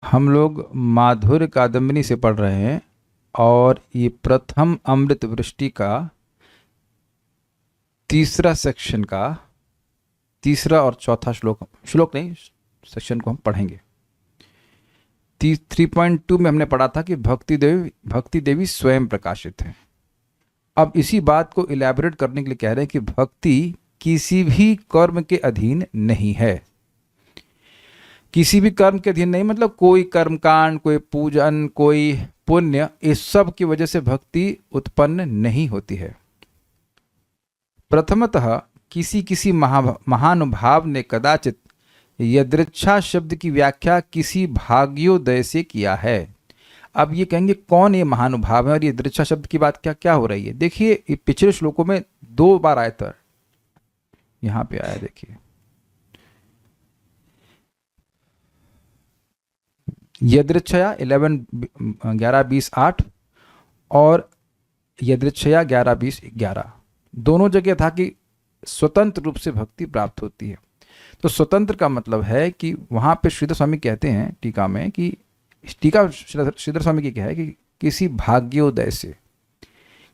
हम लोग माधुर्य कादम्बिनी से पढ़ रहे हैं और ये प्रथम अमृत वृष्टि का तीसरा सेक्शन का तीसरा और चौथा श्लोक श्लोक नहीं सेक्शन को हम पढ़ेंगे। 3.2 में हमने पढ़ा था कि भक्ति देवी स्वयं प्रकाशित है। अब इसी बात को इलैबोरेट करने के लिए कह रहे हैं कि भक्ति किसी भी कर्म के अधीन नहीं है। किसी भी कर्म के अधीन नहीं मतलब कोई कर्मकांड, कोई पूजन, कोई पुण्य, इस सब की वजह से भक्ति उत्पन्न नहीं होती है। प्रथमतः किसी किसी महानुभाव ने कदाचित यदृच्छा शब्द की व्याख्या किसी भाग्योदय से किया है। अब ये कहेंगे कौन ये महानुभाव है और ये यदृच्छा शब्द की बात क्या क्या हो रही है। देखिए पिछले श्लोकों में 2 बार आया था, यहां पे आया देखिए यदृच्छया 11 11 20 8 और यदृच्छया 11 20 11 दोनों जगह था कि स्वतंत्र रूप से भक्ति प्राप्त होती है। तो स्वतंत्र का मतलब है कि वहां पे श्रीधर स्वामी कहते हैं टीका में कि टीका श्रीधर स्वामी की क्या है कि किसी भाग्योदय से,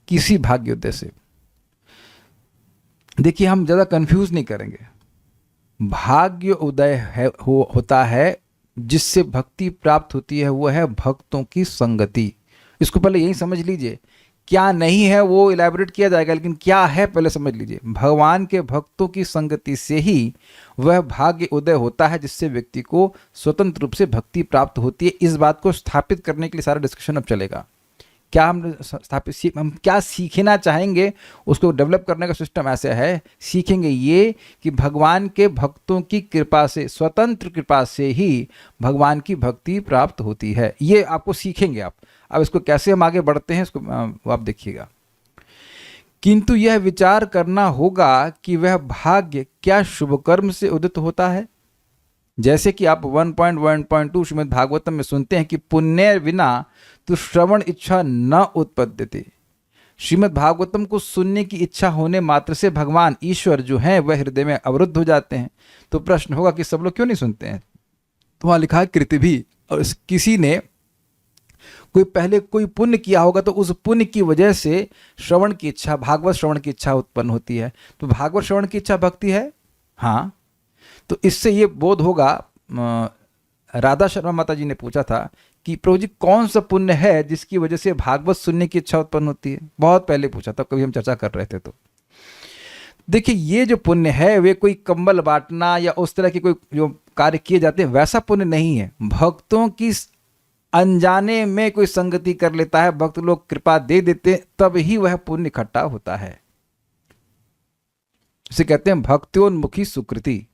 किसी भाग्योदय से। देखिए हम ज़्यादा कंफ्यूज नहीं करेंगे। भाग्य उदय होता है जिससे भक्ति प्राप्त होती है, वो है भक्तों की संगति। इसको पहले यही समझ लीजिए, क्या नहीं है वो इलैबोरेट किया जाएगा, लेकिन क्या है पहले समझ लीजिए। भगवान के भक्तों की संगति से ही वह भाग्य उदय होता है जिससे व्यक्ति को स्वतंत्र रूप से भक्ति प्राप्त होती है। इस बात को स्थापित करने के लिए सारा डिस्कशन अब चलेगा। क्या हम क्या सीखना चाहेंगे उसको डेवलप करने का सिस्टम ऐसे है। सीखेंगे ये कि भगवान के भक्तों की कृपा से, स्वतंत्र कृपा से ही भगवान की भक्ति प्राप्त होती है। ये आपको सीखेंगे आप। अब इसको कैसे हम आगे बढ़ते हैं इसको आप देखिएगा। किंतु यह विचार करना होगा कि वह भाग्य क्या शुभ कर्म से उदित होता है। जैसे कि आप 1.1.2 श्रीमद् भागवतम में सुनते हैं कि पुण्य विना तो श्रवण इच्छा न उत्पद्यते। श्रीमद् भागवतम को सुनने की इच्छा होने मात्र से भगवान ईश्वर जो हैं वह हृदय में अवरुद्ध हो जाते हैं। तो प्रश्न होगा कि सब लोग क्यों नहीं सुनते हैं। तो वहां लिखा है कृति भी, और किसी ने कोई पहले कोई पुण्य किया होगा तो उस पुण्य की वजह से श्रवण की इच्छा, भागवत श्रवण की इच्छा उत्पन्न होती है। तो भागवत श्रवण की इच्छा भक्ति है। हाँ, तो इससे ये बोध होगा। राधा शर्मा माता जी ने पूछा था कि प्रभु जी कौन सा पुण्य है जिसकी वजह से भागवत सुनने की इच्छा उत्पन्न होती है। बहुत पहले पूछा था, कभी हम चर्चा कर रहे थे। तो देखिए ये जो पुण्य है वे कोई कंबल बांटना या उस तरह के कोई जो कार्य किए जाते हैं वैसा पुण्य नहीं है। भक्तों की अनजाने में कोई संगति कर लेता है, भक्त लोग कृपा दे देते, तब ही वह पुण्य इकट्ठा होता है। इसे कहते हैं भक्त्योन्मुखी सुकृति।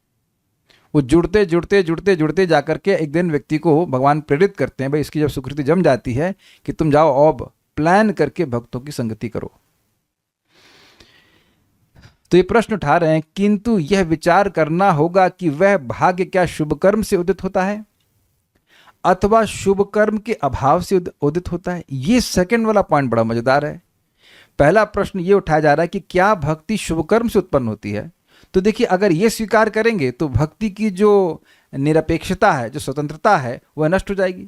वो जुड़ते जुड़ते जुड़ते जुड़ते जाकर के एक दिन व्यक्ति को भगवान प्रेरित करते हैं, भाई इसकी जब सुकृति जम जाती है कि तुम जाओ अब प्लान करके भक्तों की संगति करो। तो ये प्रश्न उठा रहे हैं, किंतु यह विचार करना होगा कि वह भाग्य क्या शुभ कर्म से उदित होता है अथवा शुभ कर्म के अभाव से उदित होता है। ये सेकंड वाला पॉइंट बड़ा मजेदार है। पहला प्रश्न ये उठाया जा रहा है कि क्या भक्ति शुभ कर्म से उत्पन्न होती है। तो देखिए अगर ये स्वीकार करेंगे तो भक्ति की जो निरपेक्षता है, जो स्वतंत्रता है, वह नष्ट हो जाएगी।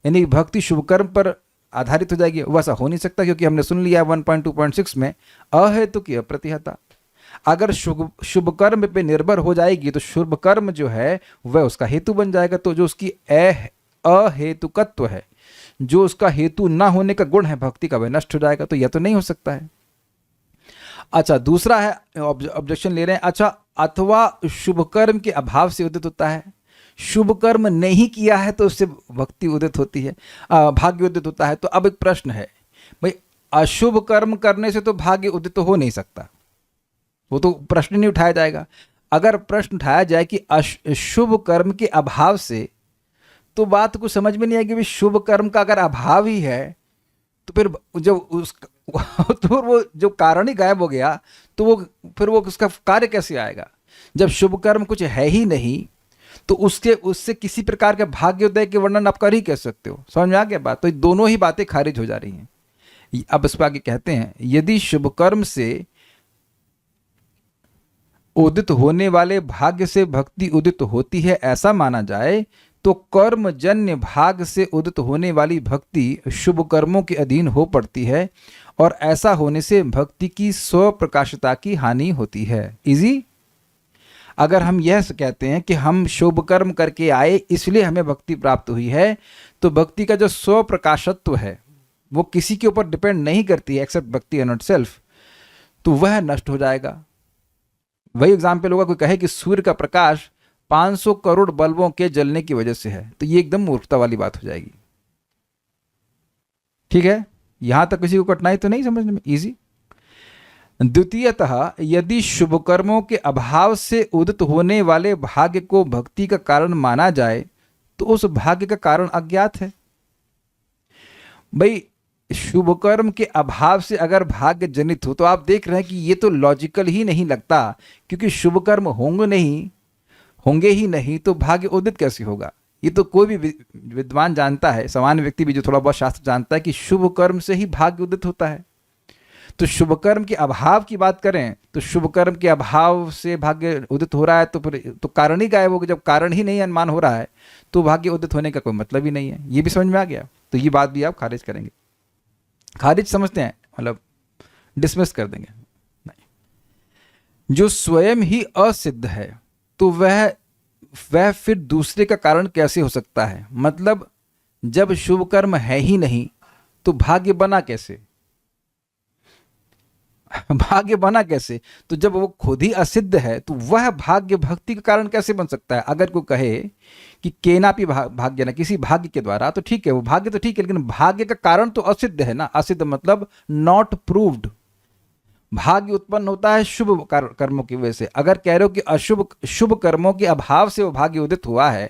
यानी भक्ति शुभ कर्म पर आधारित हो जाएगी। वैसा हो नहीं सकता, क्योंकि हमने सुन लिया 1.2.6 में अहेतु की अप्रतिहता। अगर शुभ कर्म पे निर्भर हो जाएगी तो शुभ कर्म जो है वह उसका हेतु बन जाएगा। तो जो उसकी अहेतुकत्व है, जो उसका हेतु ना होने का गुण है भक्ति का, वह नष्ट हो जाएगा। तो यह तो नहीं हो सकता है। अच्छा, दूसरा है ऑब्जेक्शन ले रहे हैं, अच्छा अथवा शुभ कर्म के अभाव से उदित होता है। शुभ कर्म नहीं किया है तो उससे भक्ति उदित होती है, भाग्य उदित होता है। तो अब एक प्रश्न है, भाई अशुभ कर्म करने से तो भाग्य उदित हो नहीं सकता, वो तो प्रश्न नहीं उठाया जाएगा। अगर प्रश्न उठाया जाए कि शुभ कर्म के अभाव से, तो बात को समझ में नहीं आएगी। शुभ कर्म का अगर अभाव ही है तो फिर जब तो वो जो कारण ही गायब हो गया तो वो फिर वो उसका कार्य कैसे आएगा। जब शुभ कर्म कुछ है ही नहीं तो उससे किसी प्रकार के भाग्योदय के वर्णन आप कर ही कह सकते हो। समझ में आ गया बात। तो दोनों ही बातें खारिज हो जा रही हैं। अब इस पर आगे कहते हैं, यदि शुभ कर्म से उदित होने वाले भाग्य से भक्ति उदित होती है ऐसा माना जाए तो कर्मजन्य भाग से उदित होने वाली भक्ति शुभ कर्मों के अधीन हो पड़ती है, और ऐसा होने से भक्ति की स्वप्रकाशता की हानि होती है। इजी? अगर हम यह कहते हैं कि हम शुभ कर्म करके आए इसलिए हमें भक्ति प्राप्त हुई है, तो भक्ति का जो स्वप्रकाशत्व है वो किसी के ऊपर डिपेंड नहीं करती है एक्सेप्ट भक्ति एंड नॉट सेल्फ, तो वह नष्ट हो जाएगा। वही एग्जाम्पल होगा, कोई कहे कि सूर्य का प्रकाश 500 करोड़ बल्बों के जलने की वजह से है, तो ये एकदम मूर्खता वाली बात हो जाएगी। ठीक है, यहां तक किसी को कठिनाई तो नहीं समझने में? इजी। द्वितीयतः यदि शुभ कर्मों के अभाव से उदित होने वाले भाग्य को भक्ति का कारण माना जाए तो उस भाग्य का कारण अज्ञात है। भाई शुभ कर्म के अभाव से अगर भाग्य जनित हो तो आप देख रहे हैं कि ये तो लॉजिकल ही नहीं लगता, क्योंकि शुभ कर्म होंगे ही नहीं तो भाग्य उदित कैसे होगा? ये तो कोई भी विद्वान जानता है, सामान्य व्यक्ति भी जो थोड़ा बहुत शास्त्र जानता है कि शुभ कर्म से ही भाग्य उदित होता है। तो शुभ कर्म के अभाव की बात करें तो शुभ कर्म के अभाव से भाग्य उदित हो रहा है, तो फिर तो कारण ही गायब होगा। जब कारण ही नहीं अनुमान हो रहा है तो भाग्य उदित होने का कोई मतलब ही नहीं है। ये भी समझ में आ गया? तो ये बात भी आप खारिज करेंगे? खारिज समझते हैं, मतलब डिसमिस कर देंगे? नहीं। जो स्वयं ही असिद्ध है तो वह फिर दूसरे का कारण कैसे हो सकता है? मतलब जब शुभ कर्म है ही नहीं तो भाग्य बना कैसे? भाग्य बना कैसे? तो जब वो खुद ही असिद्ध है तो वह भाग्य भक्ति का कारण कैसे बन सकता है? अगर कोई कहे कि केनापि भाग्य ना, किसी भाग्य के द्वारा, तो ठीक है, वो भाग्य तो ठीक है, लेकिन भाग्य का कारण तो असिद्ध है ना। असिद्ध मतलब नॉट प्रूव्ड। भाग्य उत्पन्न होता है शुभ कर्मों की वजह से। अगर कह रहे हो कि शुभ कर्मों के अभाव से वो भाग्य उदित हुआ है,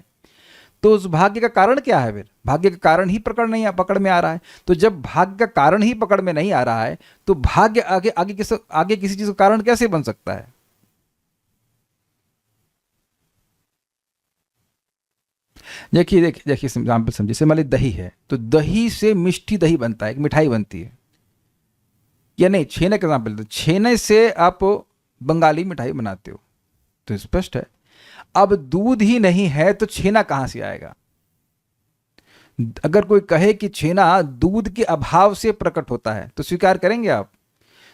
तो उस भाग्य का कारण क्या है? फिर भाग्य का कारण ही पकड़ में आ रहा है। तो जब भाग्य का कारण ही पकड़ में नहीं आ रहा है तो भाग्य आगे किसी चीज का कारण कैसे बन सकता है? देखिए एग्जाम्पल समझिए। जैसे मान लीजिए दही है, तो दही से मिष्टी दही बनता है, एक मिठाई बनती है, या नहीं, छेने का एग्जाम्पल, तो छेने से आप बंगाली मिठाई बनाते हो, तो स्पष्ट है। अब दूध ही नहीं है तो छेना कहां से आएगा? अगर कोई कहे कि छेना दूध के अभाव से प्रकट होता है तो स्वीकार करेंगे आप?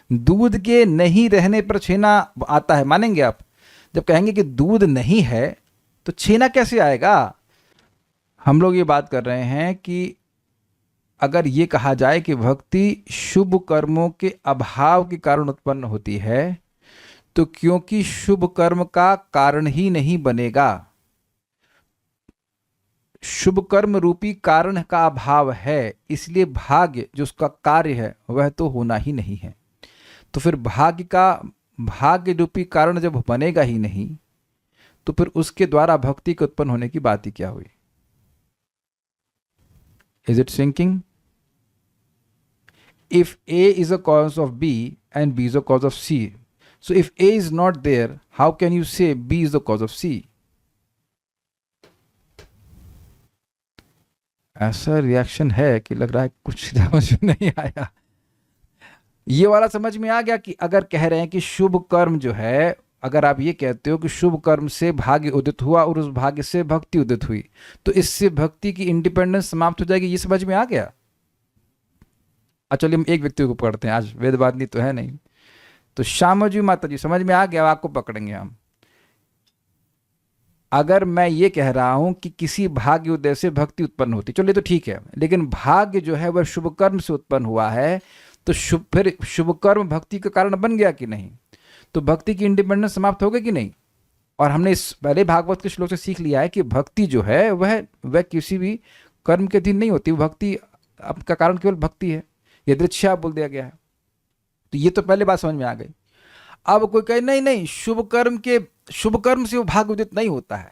दूध के नहीं रहने पर छेना आता है, मानेंगे आप? जब कहेंगे कि दूध नहीं है तो छेना कैसे आएगा? हम लोग ये बात कर रहे हैं कि अगर ये कहा जाए कि भक्ति शुभ कर्मों के अभाव के कारण उत्पन्न होती है, तो क्योंकि शुभ कर्म का कारण ही नहीं बनेगा, शुभ कर्म रूपी कारण का अभाव है, इसलिए भाग्य जो उसका कार्य है वह तो होना ही नहीं है। तो फिर भाग्य रूपी कारण जब बनेगा ही नहीं तो फिर उसके द्वारा भक्ति के उत्पन्न होने की बात ही क्या हुई? Is it sinking? If A is a cause of B and B is a cause of C, so if A is not there, how can you say B is the cause of C? ऐसा reaction है कि लग रहा है कुछ समझ में नहीं आया। ये वाला समझ में आ गया कि अगर कह रहे हैं कि शुभ कर्म जो है, अगर आप ये कहते हो कि शुभ कर्म से भाग्य उदित हुआ और उस भाग्य से भक्ति उदित हुई, तो इससे भक्ति की इंडिपेंडेंस समाप्त हो जाएगी। ये समझ में आ गया? अच्छा चलिए हम एक व्यक्ति को पकड़ते हैं, आज वेदवादिनी तो है नहीं, तो श्यामजी माता जी, समझ में आ गया? आपको पकड़ेंगे हम। अगर मैं ये कह रहा हूं कि किसी भाग्य उदय से भक्ति उत्पन्न होती, चलिए तो ठीक है, लेकिन भाग्य जो है वह शुभ कर्म से उत्पन्न हुआ है, तो फिर शुभ कर्म भक्ति का कारण बन गया कि नहीं? तो भक्ति की इंडिपेंडेंस समाप्त हो गई कि नहीं? और हमने इस पहले भागवत के श्लोक से सीख लिया है कि भक्ति जो है वह किसी भी कर्म के अधीन नहीं होती। भक्ति का कारण केवल भक्ति है, यदृच्छा बोल दिया गया है। तो ये तो पहले बात समझ में आ गई। अब कोई कहे नहीं, शुभ कर्म से वो भाग्य उदित नहीं होता है।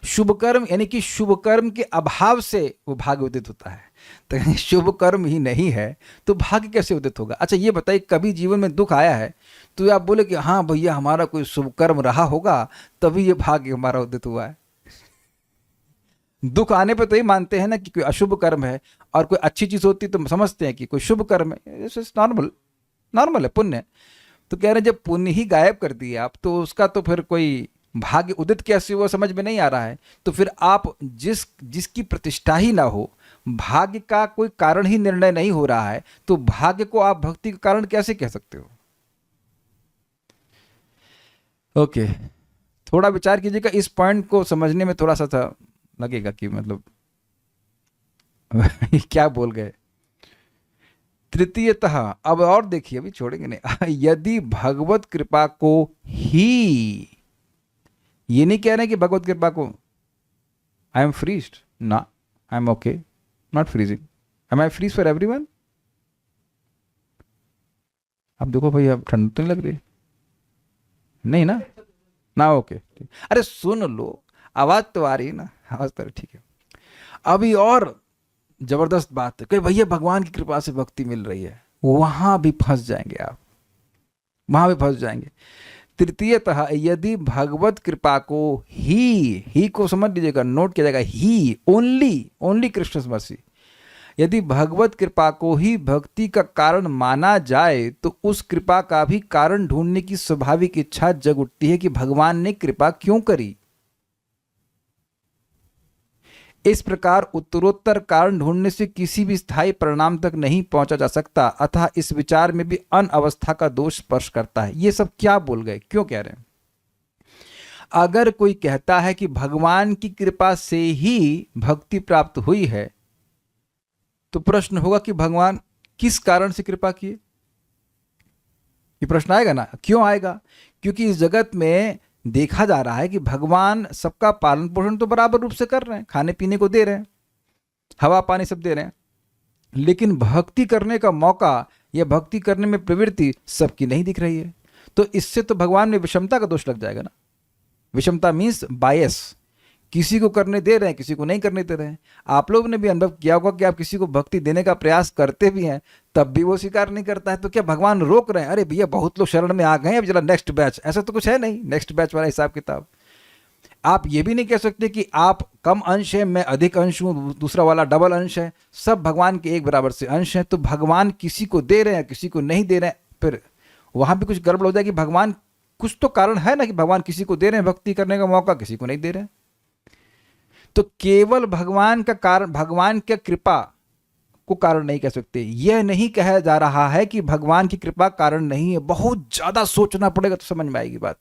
शुभ कर्म यानी कि शुभ कर्म के अभाव से वो भाग्य उदित होता है। तो शुभ कर्म ही नहीं है तो भाग्य कैसे उदित होगा? अच्छा ये बताइए, कभी जीवन में दुख आया है तो आप बोले कि हाँ भैया हमारा कोई शुभ कर्म रहा होगा तभी ये भाग्य हमारा उदित हुआ है? दुख आने पर तो ये मानते हैं ना कि कोई अशुभ कर्म है, और कोई अच्छी चीज होती तो समझते हैं कि कोई शुभ कर्म है, नॉर्मल है, पुण्य। तो कह रहे हैं जब पुण्य ही गायब कर दिए आप तो उसका तो फिर कोई भाग्य उदित कैसे हुआ समझ में नहीं आ रहा है, तो फिर आप जिसकी प्रतिष्ठा ही ना हो, भाग्य का कोई कारण ही निर्णय नहीं हो रहा है, तो भाग्य को आप भक्ति का कारण कैसे कह सकते हो? ओके, थोड़ा विचार कीजिएगा, इस पॉइंट को समझने में थोड़ा सा था लगेगा कि मतलब क्या बोल गए। तृतीयतः, अब और देखिए, अभी छोड़ेंगे नहीं, यदि भगवत कृपा को ही, ये नहीं कह रहे कि भगवत कृपा को आई एम फ्रीज्ड, ना, I am okay, not freezing, am I freeze for everyone? अब देखो भाई, अब ठंड तो नहीं लग रही? नहीं ना, ना ओके, अरे सुन लो, आवाज तो आ रही है ना, आवाज तो ठीक है। अभी और जबरदस्त बात है कि भैया भगवान की कृपा से भक्ति मिल रही है, वहां भी फंस जाएंगे आप, वहां भी फंस जाएंगे। तृतीयतः, यदि भगवत कृपा को ही को समझ लीजिएगा, नोट किया जाएगा, ही, ओनली कृष्ण मर्सी, यदि भगवत कृपा को ही भक्ति का कारण माना जाए तो उस कृपा का भी कारण ढूंढने की स्वाभाविक इच्छा जग उठती है कि भगवान ने कृपा क्यों करी। इस प्रकार उत्तरोत्तर कारण ढूंढने से किसी भी स्थायी परिणाम तक नहीं पहुंचा जा सकता, अतः इस विचार में भी अनवस्था का दोष स्पर्श करता है। ये सब क्या बोल गए, क्यों कह रहे हैं? अगर कोई कहता है कि भगवान की कृपा से ही भक्ति प्राप्त हुई है, तो प्रश्न होगा कि भगवान किस कारण से कृपा किए? ये प्रश्न आएगा ना, क्यों आएगा? क्योंकि इस जगत में देखा जा रहा है कि भगवान सबका पालन पोषण तो बराबर रूप से कर रहे हैं, खाने पीने को दे रहे हैं, हवा पानी सब दे रहे हैं, लेकिन भक्ति करने का मौका या भक्ति करने में प्रवृत्ति सबकी नहीं दिख रही है। तो इससे तो भगवान में विषमता का दोष लग जाएगा ना। विषमता मीन्स बायस, किसी को करने दे रहे हैं, किसी को नहीं करने दे रहे हैं। आप लोगों ने भी अनुभव किया होगा कि आप किसी को भक्ति देने का प्रयास करते भी हैं, तब भी वो स्वीकार नहीं करता है, तो क्या भगवान रोक रहे हैं, अरे भैया बहुत लोग शरण में आ गए हैं, अब जरा नेक्स्ट बैच? ऐसा तो कुछ है नहीं, नेक्स्ट बैच वाला हिसाब किताब। आप ये भी नहीं कह सकते कि आप कम अंश है, मैं अधिक अंश हूँ, दूसरा वाला डबल अंश है, सब भगवान के एक बराबर से अंश हैं, तो भगवान किसी को दे रहे हैं, किसी को नहीं दे रहे हैं, फिर वहाँ भी कुछ गड़बड़ हो जाएगी। भगवान, कुछ तो कारण है ना कि भगवान किसी को दे रहे हैं भक्ति करने का मौका, किसी को नहीं दे रहे हैं। तो केवल भगवान का कारण, भगवान की कृपा को कारण नहीं कह सकते। यह नहीं कहा जा रहा है कि भगवान की कृपा कारण नहीं है, बहुत ज्यादा सोचना पड़ेगा तो समझ में आएगी बात।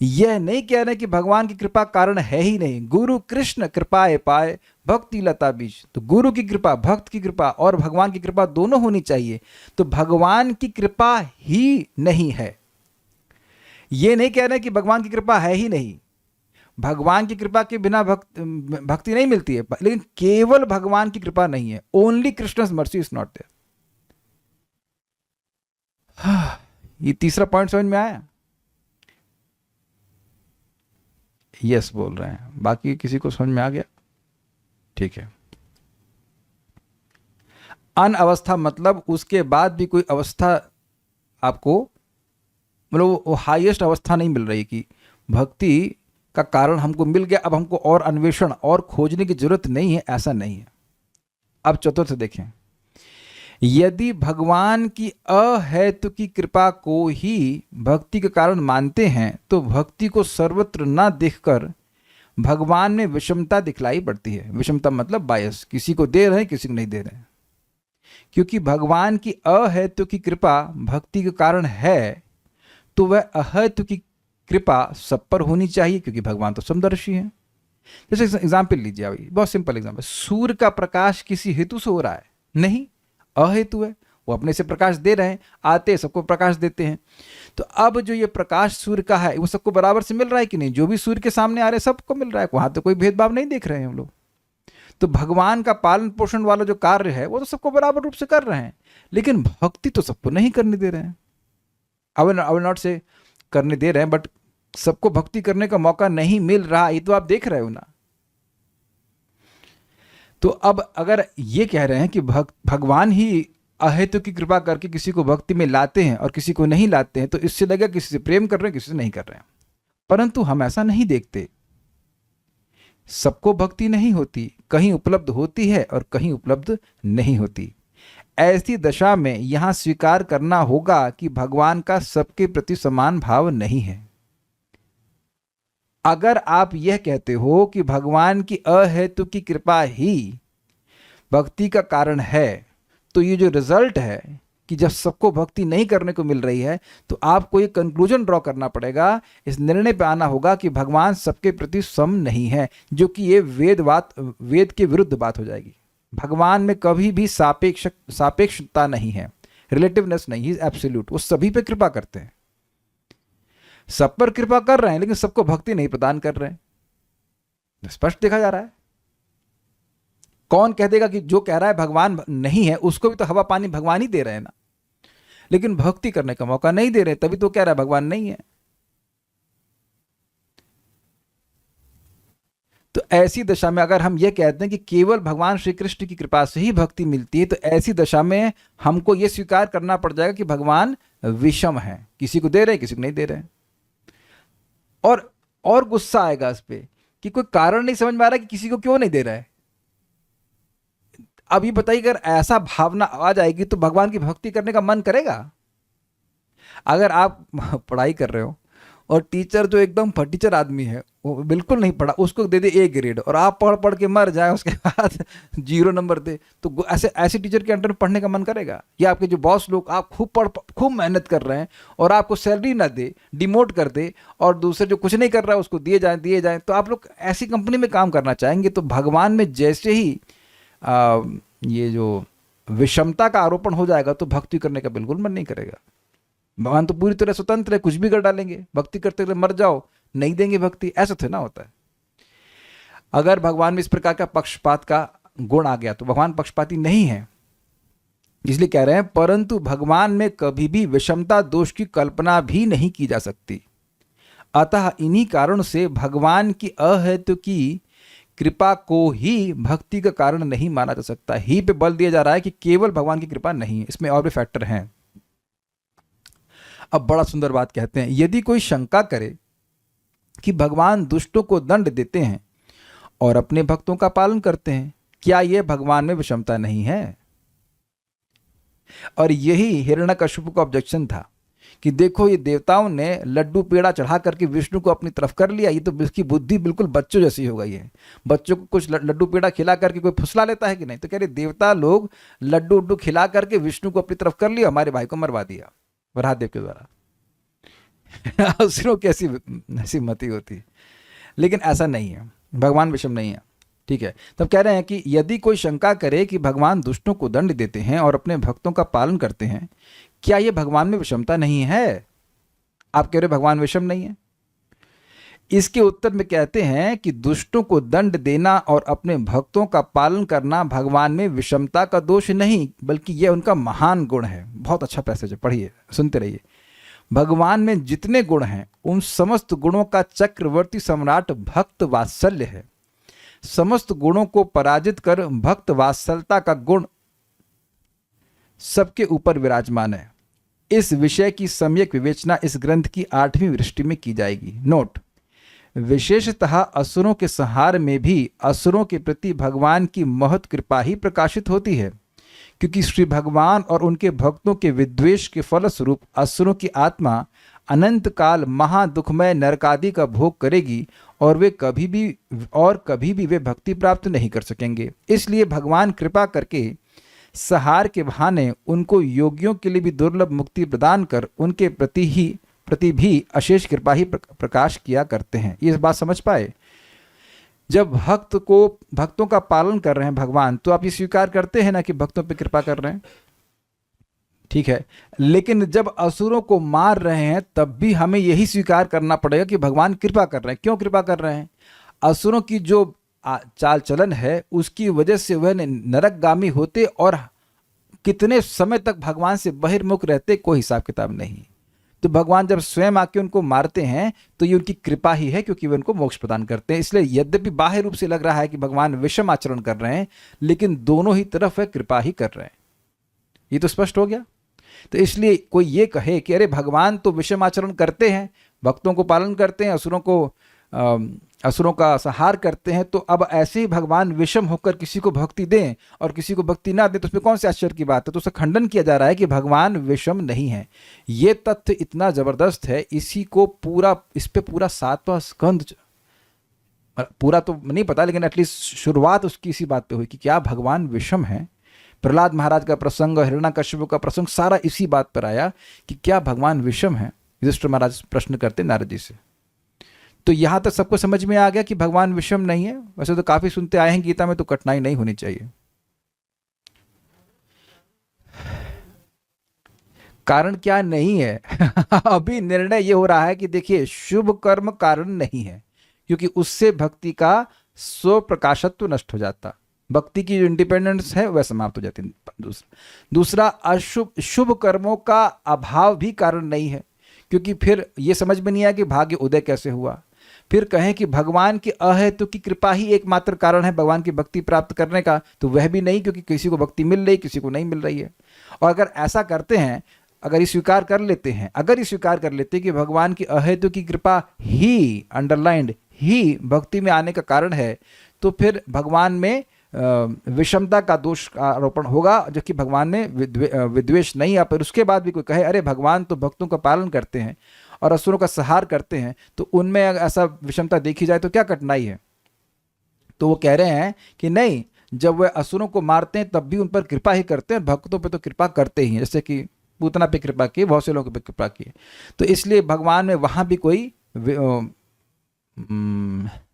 यह नहीं कह रहे कि भगवान की कृपा कारण है ही नहीं। गुरु कृष्ण कृपाए पाए भक्ति लता बीज, तो गुरु की कृपा, भक्त की कृपा और भगवान की कृपा दोनों होनी चाहिए। तो भगवान की कृपा ही नहीं है, यह नहीं कह रहे कि भगवान की कृपा है ही नहीं। भगवान की कृपा के बिना भक्ति नहीं मिलती है, लेकिन केवल भगवान की कृपा नहीं है, only Krishna's mercy is not there. ये तीसरा पॉइंट समझ में आया? यस बोल रहे हैं, बाकी किसी को समझ में आ गया? ठीक है। अनअवस्था मतलब उसके बाद भी कोई अवस्था आपको, मतलब वो हाईएस्ट अवस्था नहीं मिल रही कि भक्ति का कारण हमको मिल गया, अब हमको और अन्वेषण और खोजने की जरूरत नहीं है, ऐसा नहीं है। अब चतुर्थ देखें, यदि भगवान की अहेतु की कृपा को ही भक्ति के कारण मानते हैं तो भक्ति को सर्वत्र न देखकर भगवान में विषमता दिखलाई पड़ती है। विषमता मतलब बायस, किसी को दे रहे हैं, किसी को नहीं दे रहे हैं। क्योंकि भगवान की अहेतु की कृपा भक्ति के कारण है, तो वह अहेतु की कृपा सब पर होनी चाहिए, क्योंकि भगवान तो समदर्शी हैं। जैसे एग्जाम्पल लीजिए, अभी बहुत सिंपल एग्जाम्पल, सूर्य का प्रकाश किसी हेतु से हो रहा है? नहीं, अहेतु है, वो अपने से प्रकाश दे रहे हैं, आते सबको प्रकाश देते हैं। तो अब जो ये प्रकाश सूर्य का है वो सबको बराबर से मिल रहा है कि नहीं? जो भी सूर्य के सामने आ रहे हैं सबको मिल रहा है, वहां तो कोई भेदभाव नहीं देख रहे हैं हम लोग। तो भगवान का पालन पोषण वाला जो कार्य है वो तो सबको बराबर रूप से कर रहे हैं, लेकिन भक्ति तो सबको नहीं करने दे रहे हैं। आई नॉट से करने दे रहे हैं, बट सबको भक्ति करने का मौका नहीं मिल रहा, ये तो आप देख रहे हो ना। तो अब अगर ये कह रहे हैं कि भगवान ही अहेतु की कृपा करके किसी को भक्ति में लाते हैं और किसी को नहीं लाते हैं, तो इससे लगेगा किसी से प्रेम कर रहे हैं, किसी से नहीं कर रहे हैं। परंतु हम ऐसा नहीं देखते, सबको भक्ति नहीं होती, कहीं उपलब्ध होती है और कहीं उपलब्ध नहीं होती। ऐसी दशा में यहां स्वीकार करना होगा कि भगवान का सबके प्रति समान भाव नहीं है। अगर आप यह कहते हो कि भगवान की अहेतु की कृपा ही भक्ति का कारण है, तो ये जो रिजल्ट है कि जब सबको भक्ति नहीं करने को मिल रही है, तो आपको ये कंक्लूजन ड्रॉ करना पड़ेगा, इस निर्णय पे आना होगा कि भगवान सबके प्रति सम नहीं है, जो कि ये वेद के विरुद्ध बात हो जाएगी। भगवान में कभी भी सापेक्षता नहीं है, रिलेटिवनेस नहीं, ही इज एब्सोल्यूट। वो सभी पे कृपा करते हैं, सब पर कृपा कर रहे हैं, लेकिन सबको भक्ति नहीं प्रदान कर रहे हैं। स्पष्ट देखा जा रहा है। कौन कह देगा कि जो कह रहा है भगवान नहीं है, उसको भी तो हवा पानी भगवान ही दे रहे हैं ना, लेकिन भक्ति करने का मौका नहीं दे रहे, तभी तो कह रहा है भगवान नहीं है। तो ऐसी दशा में अगर हम ये कहते हैं कि केवल भगवान श्री कृष्ण की कृपा से ही भक्ति मिलती है, तो ऐसी दशा में हमको ये स्वीकार करना पड़ जाएगा कि भगवान विषम है, किसी को दे रहे हैं, किसी को नहीं दे रहे हैं। और गुस्सा आएगा इस पे कि कोई कारण नहीं समझ में आ रहा कि किसी को क्यों नहीं दे रहा है। अब ये बताइए, अगर ऐसा भावना आ जाएगी तो भगवान की भक्ति करने का मन करेगा? अगर आप पढ़ाई कर रहे हो और टीचर जो एकदम फटीचर आदमी है, वो बिल्कुल नहीं पढ़ा, उसको दे दे ए ग्रेड, और आप पढ़ पढ़ के मर जाए, उसके बाद 0 नंबर दे, तो ऐसे टीचर के अंडर पढ़ने का मन करेगा? या आपके जो बॉस लोग, आप खूब मेहनत कर रहे हैं और आपको सैलरी ना दे, डिमोट कर दे, और दूसरे जो कुछ नहीं कर रहा है उसको दिए जाए, तो आप लोग ऐसी कंपनी में काम करना चाहेंगे? तो भगवान में जैसे ही ये जो विषमता का आरोपण हो जाएगा, तो भक्ति करने का बिल्कुल मन नहीं करेगा। भगवान तो पूरी तरह स्वतंत्र है, कुछ भी कर डालेंगे, भक्ति करते करते मर जाओ, नहीं देंगे भक्ति, ऐसा तो ना होता है। अगर भगवान में इस प्रकार का पक्षपात का गुण आ गया, तो भगवान पक्षपाती नहीं है, इसलिए कह रहे हैं परंतु भगवान में कभी भी विषमता दोष की कल्पना भी नहीं की जा सकती। अतः इन्हीं कारणों से भगवान की अहेतु की कृपा को ही भक्ति का कारण नहीं माना जा सकता। ही पे बल दिया जा रहा है कि केवल भगवान की कृपा नहीं है, इसमें और भी फैक्टर हैं। अब बड़ा सुंदर बात कहते हैं, यदि कोई शंका करे कि भगवान दुष्टों को दंड देते हैं और अपने भक्तों का पालन करते हैं, क्या यह भगवान में विषमता नहीं है? और यही हिरण्यकशिपु का ऑब्जेक्शन था कि देखो, ये देवताओं ने लड्डू पेड़ा चढ़ा करके विष्णु को अपनी तरफ कर लिया, ये तो इसकी बुद्धि बिल्कुल बच्चों जैसी हो गई है। बच्चों को कुछ लड्डू पेड़ा खिला करके कोई फुसला लेता है कि नहीं? तो कह रहे देवता लोग लड्डू उड्डू खिला करके विष्णु को अपनी तरफ कर लिया, हमारे भाई को मरवा दिया वराहदेव के द्वारा। असुरों की ऐसी मति होती, लेकिन ऐसा नहीं है, भगवान विषम नहीं है। ठीक है, तब कह रहे हैं कि यदि कोई शंका करे कि भगवान दुष्टों को दंड देते हैं और अपने भक्तों का पालन करते हैं, क्या यह भगवान में विषमता नहीं है? आप कह रहे भगवान विषम नहीं है। इसके उत्तर में कहते हैं कि दुष्टों को दंड देना और अपने भक्तों का पालन करना भगवान में विषमता का दोष नहीं, बल्कि यह उनका महान गुण है। बहुत अच्छा पैसेज है, पढ़िए, सुनते रहिए। भगवान में जितने गुण हैं, उन समस्त गुणों का चक्रवर्ती सम्राट भक्त वात्सल्य है। समस्त गुणों को पराजित कर भक्त वात्सल्यता का गुण सबके ऊपर विराजमान है। इस विषय की सम्यक विवेचना इस ग्रंथ की 8वीं वृष्टि में की जाएगी। नोट, विशेषतः असुरों के संहार में भी असुरों के प्रति भगवान की महत कृपा ही प्रकाशित होती है, क्योंकि श्री भगवान और उनके भक्तों के विद्वेष के फलस्वरूप असुरों की आत्मा अनंत काल महादुखमय नरकादि का भोग करेगी और कभी भी वे भक्ति प्राप्त नहीं कर सकेंगे। इसलिए भगवान कृपा करके सहार के बहाने उनको योगियों के लिए भी दुर्लभ मुक्ति प्रदान कर उनके प्रति भी अशेष कृपा ही प्रकाश किया करते हैं। ये बात समझ पाए? जब भक्तों का पालन कर रहे हैं भगवान, तो आप ये स्वीकार करते हैं ना कि भक्तों पे कृपा कर रहे हैं, ठीक है। लेकिन जब असुरों को मार रहे हैं, तब भी हमें यही स्वीकार करना पड़ेगा कि भगवान कृपा कर रहे हैं। क्यों कृपा कर रहे हैं? असुरों की जो चाल चलन है, उसकी वजह से वह नरकगामी होते और कितने समय तक भगवान से बहिर्मुख रहते, कोई हिसाब किताब नहीं। तो भगवान जब स्वयं आके उनको मारते हैं, तो ये उनकी कृपा ही है, क्योंकि वे उनको मोक्ष प्रदान करते हैं। इसलिए यद्यपि बाह्य रूप से लग रहा है कि भगवान विषम आचरण कर रहे हैं, लेकिन दोनों ही तरफ वे कृपा ही कर रहे हैं। ये तो स्पष्ट हो गया। तो इसलिए कोई ये कहे कि अरे भगवान तो विषम आचरण करते हैं, भक्तों को पालन करते हैं, असुरों का संहार करते हैं, तो अब ऐसे ही भगवान विषम होकर किसी को भक्ति दें और किसी को भक्ति ना दें, तो उसमें कौन से आश्चर्य की बात है? तो उसका खंडन किया जा रहा है कि भगवान विषम नहीं है। ये तथ्य इतना जबरदस्त है, इस पे पूरा 7वां स्कंद पूरा तो नहीं पता, लेकिन एटलीस्ट शुरुआत उसकी इसी बात पे हुई कि क्या भगवान विषम है। प्रहलाद महाराज का प्रसंग, हिरण्यकश्यप का प्रसंग, सारा इसी बात पर आया कि क्या भगवान विषम है। युधिष्ठिर महाराज प्रश्न करते नारद जी से। तो यहां तक सबको समझ में आ गया कि भगवान विषम नहीं है। वैसे तो काफी सुनते आए हैं गीता में, तो कठिनाई नहीं होनी चाहिए। कारण क्या नहीं है अभी निर्णय ये हो रहा है कि देखिए, शुभ कर्म कारण नहीं है, क्योंकि उससे भक्ति का स्व प्रकाशत्व नष्ट हो जाता, भक्ति की जो इंडिपेंडेंस है वह समाप्त हो जाती है। दूसरा अशुभ शुभ कर्मों का अभाव भी कारण नहीं है, क्योंकि फिर ये समझ में नहीं आया कि भाग्य उदय कैसे हुआ। फिर कहें कि भगवान की अहेतु की कृपा ही एकमात्र कारण है भगवान की भक्ति प्राप्त करने का, तो वह भी नहीं, क्योंकि किसी को भक्ति मिल रही, किसी को नहीं मिल रही है। और अगर ऐसा करते हैं, अगर ये स्वीकार कर लेते हैं, अगर ये स्वीकार कर लेते हैं कि भगवान की अहेतु की कृपा ही, अंडरलाइंड ही, भक्ति में आने का कारण है, तो फिर भगवान में विषमता का दोष का आरोपण होगा, जबकि भगवान में विद्वेष नहीं। या फिर उसके बाद भी कोई कहे अरे भगवान तो भक्तों का पालन करते हैं और असुरों का संहार करते हैं, तो उनमें अगर ऐसा विषमता देखी जाए तो क्या कठिनाई है। तो वो कह रहे हैं कि नहीं, जब वे असुरों को मारते हैं तब भी उन पर कृपा ही करते हैं, भक्तों पर तो कृपा करते ही हैं, जैसे कि पूतना पे कृपा की, बहुत से लोगों पे कृपा की। तो इसलिए भगवान में वहां भी कोई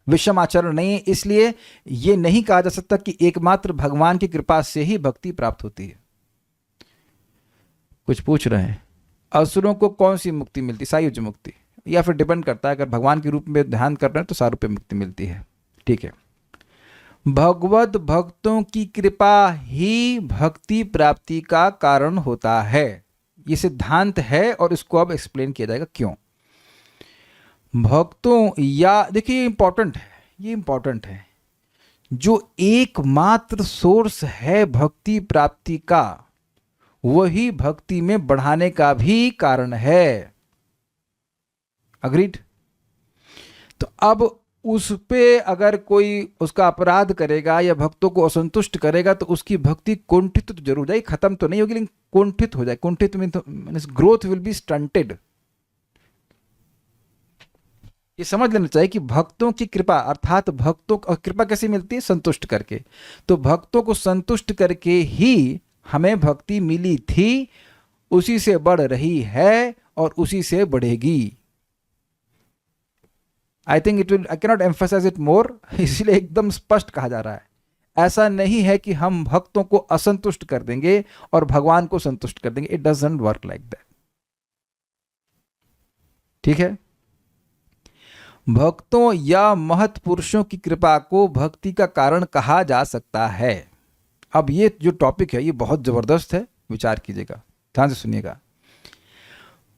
विषम आचरण नहीं है। इसलिए ये नहीं कहा जा सकता कि एकमात्र भगवान की कृपा से ही भक्ति प्राप्त होती है। कुछ पूछ रहे हैं, असुरों को कौन सी मुक्ति मिलती, सायुज्य मुक्ति, या फिर डिपेंड करता है, अगर भगवान के रूप में ध्यान कर रहे हैं तो सारूप्य मुक्ति मिलती है। ठीक है, भगवत भक्तों की कृपा ही भक्ति प्राप्ति का कारण होता है, ये सिद्धांत है। और इसको अब एक्सप्लेन किया जाएगा क्यों। भक्तों, या देखिए इंपॉर्टेंट है, ये इंपॉर्टेंट है, जो एकमात्र सोर्स है भक्ति प्राप्ति का, वही भक्ति में बढ़ाने का भी कारण है। अग्रीड। तो अब उस पे अगर कोई उसका अपराध करेगा या भक्तों को असंतुष्ट करेगा तो उसकी भक्ति कुंठित तो जरूर जाएगी, खत्म तो नहीं होगी, लेकिन कुंठित हो जाए। कुंठित means growth will be stunted. ये समझ लेना चाहिए कि भक्तों की कृपा, अर्थात भक्तों को कृपा कैसे मिलती है, संतुष्ट करके। तो भक्तों को संतुष्ट करके ही हमें भक्ति मिली थी, उसी से बढ़ रही है और उसी से बढ़ेगी। I think it will, I cannot emphasize it more, इसलिए एकदम स्पष्ट कहा जा रहा है। ऐसा नहीं है कि हम भक्तों को असंतुष्ट कर देंगे और भगवान को संतुष्ट कर देंगे। It doesn't work like that. ठीक है, भक्तों या महत् पुरुषों की कृपा को भक्ति का कारण कहा जा सकता है। अब ये जो टॉपिक है ये बहुत जबरदस्त है, विचार कीजिएगा, ध्यान से सुनिएगा।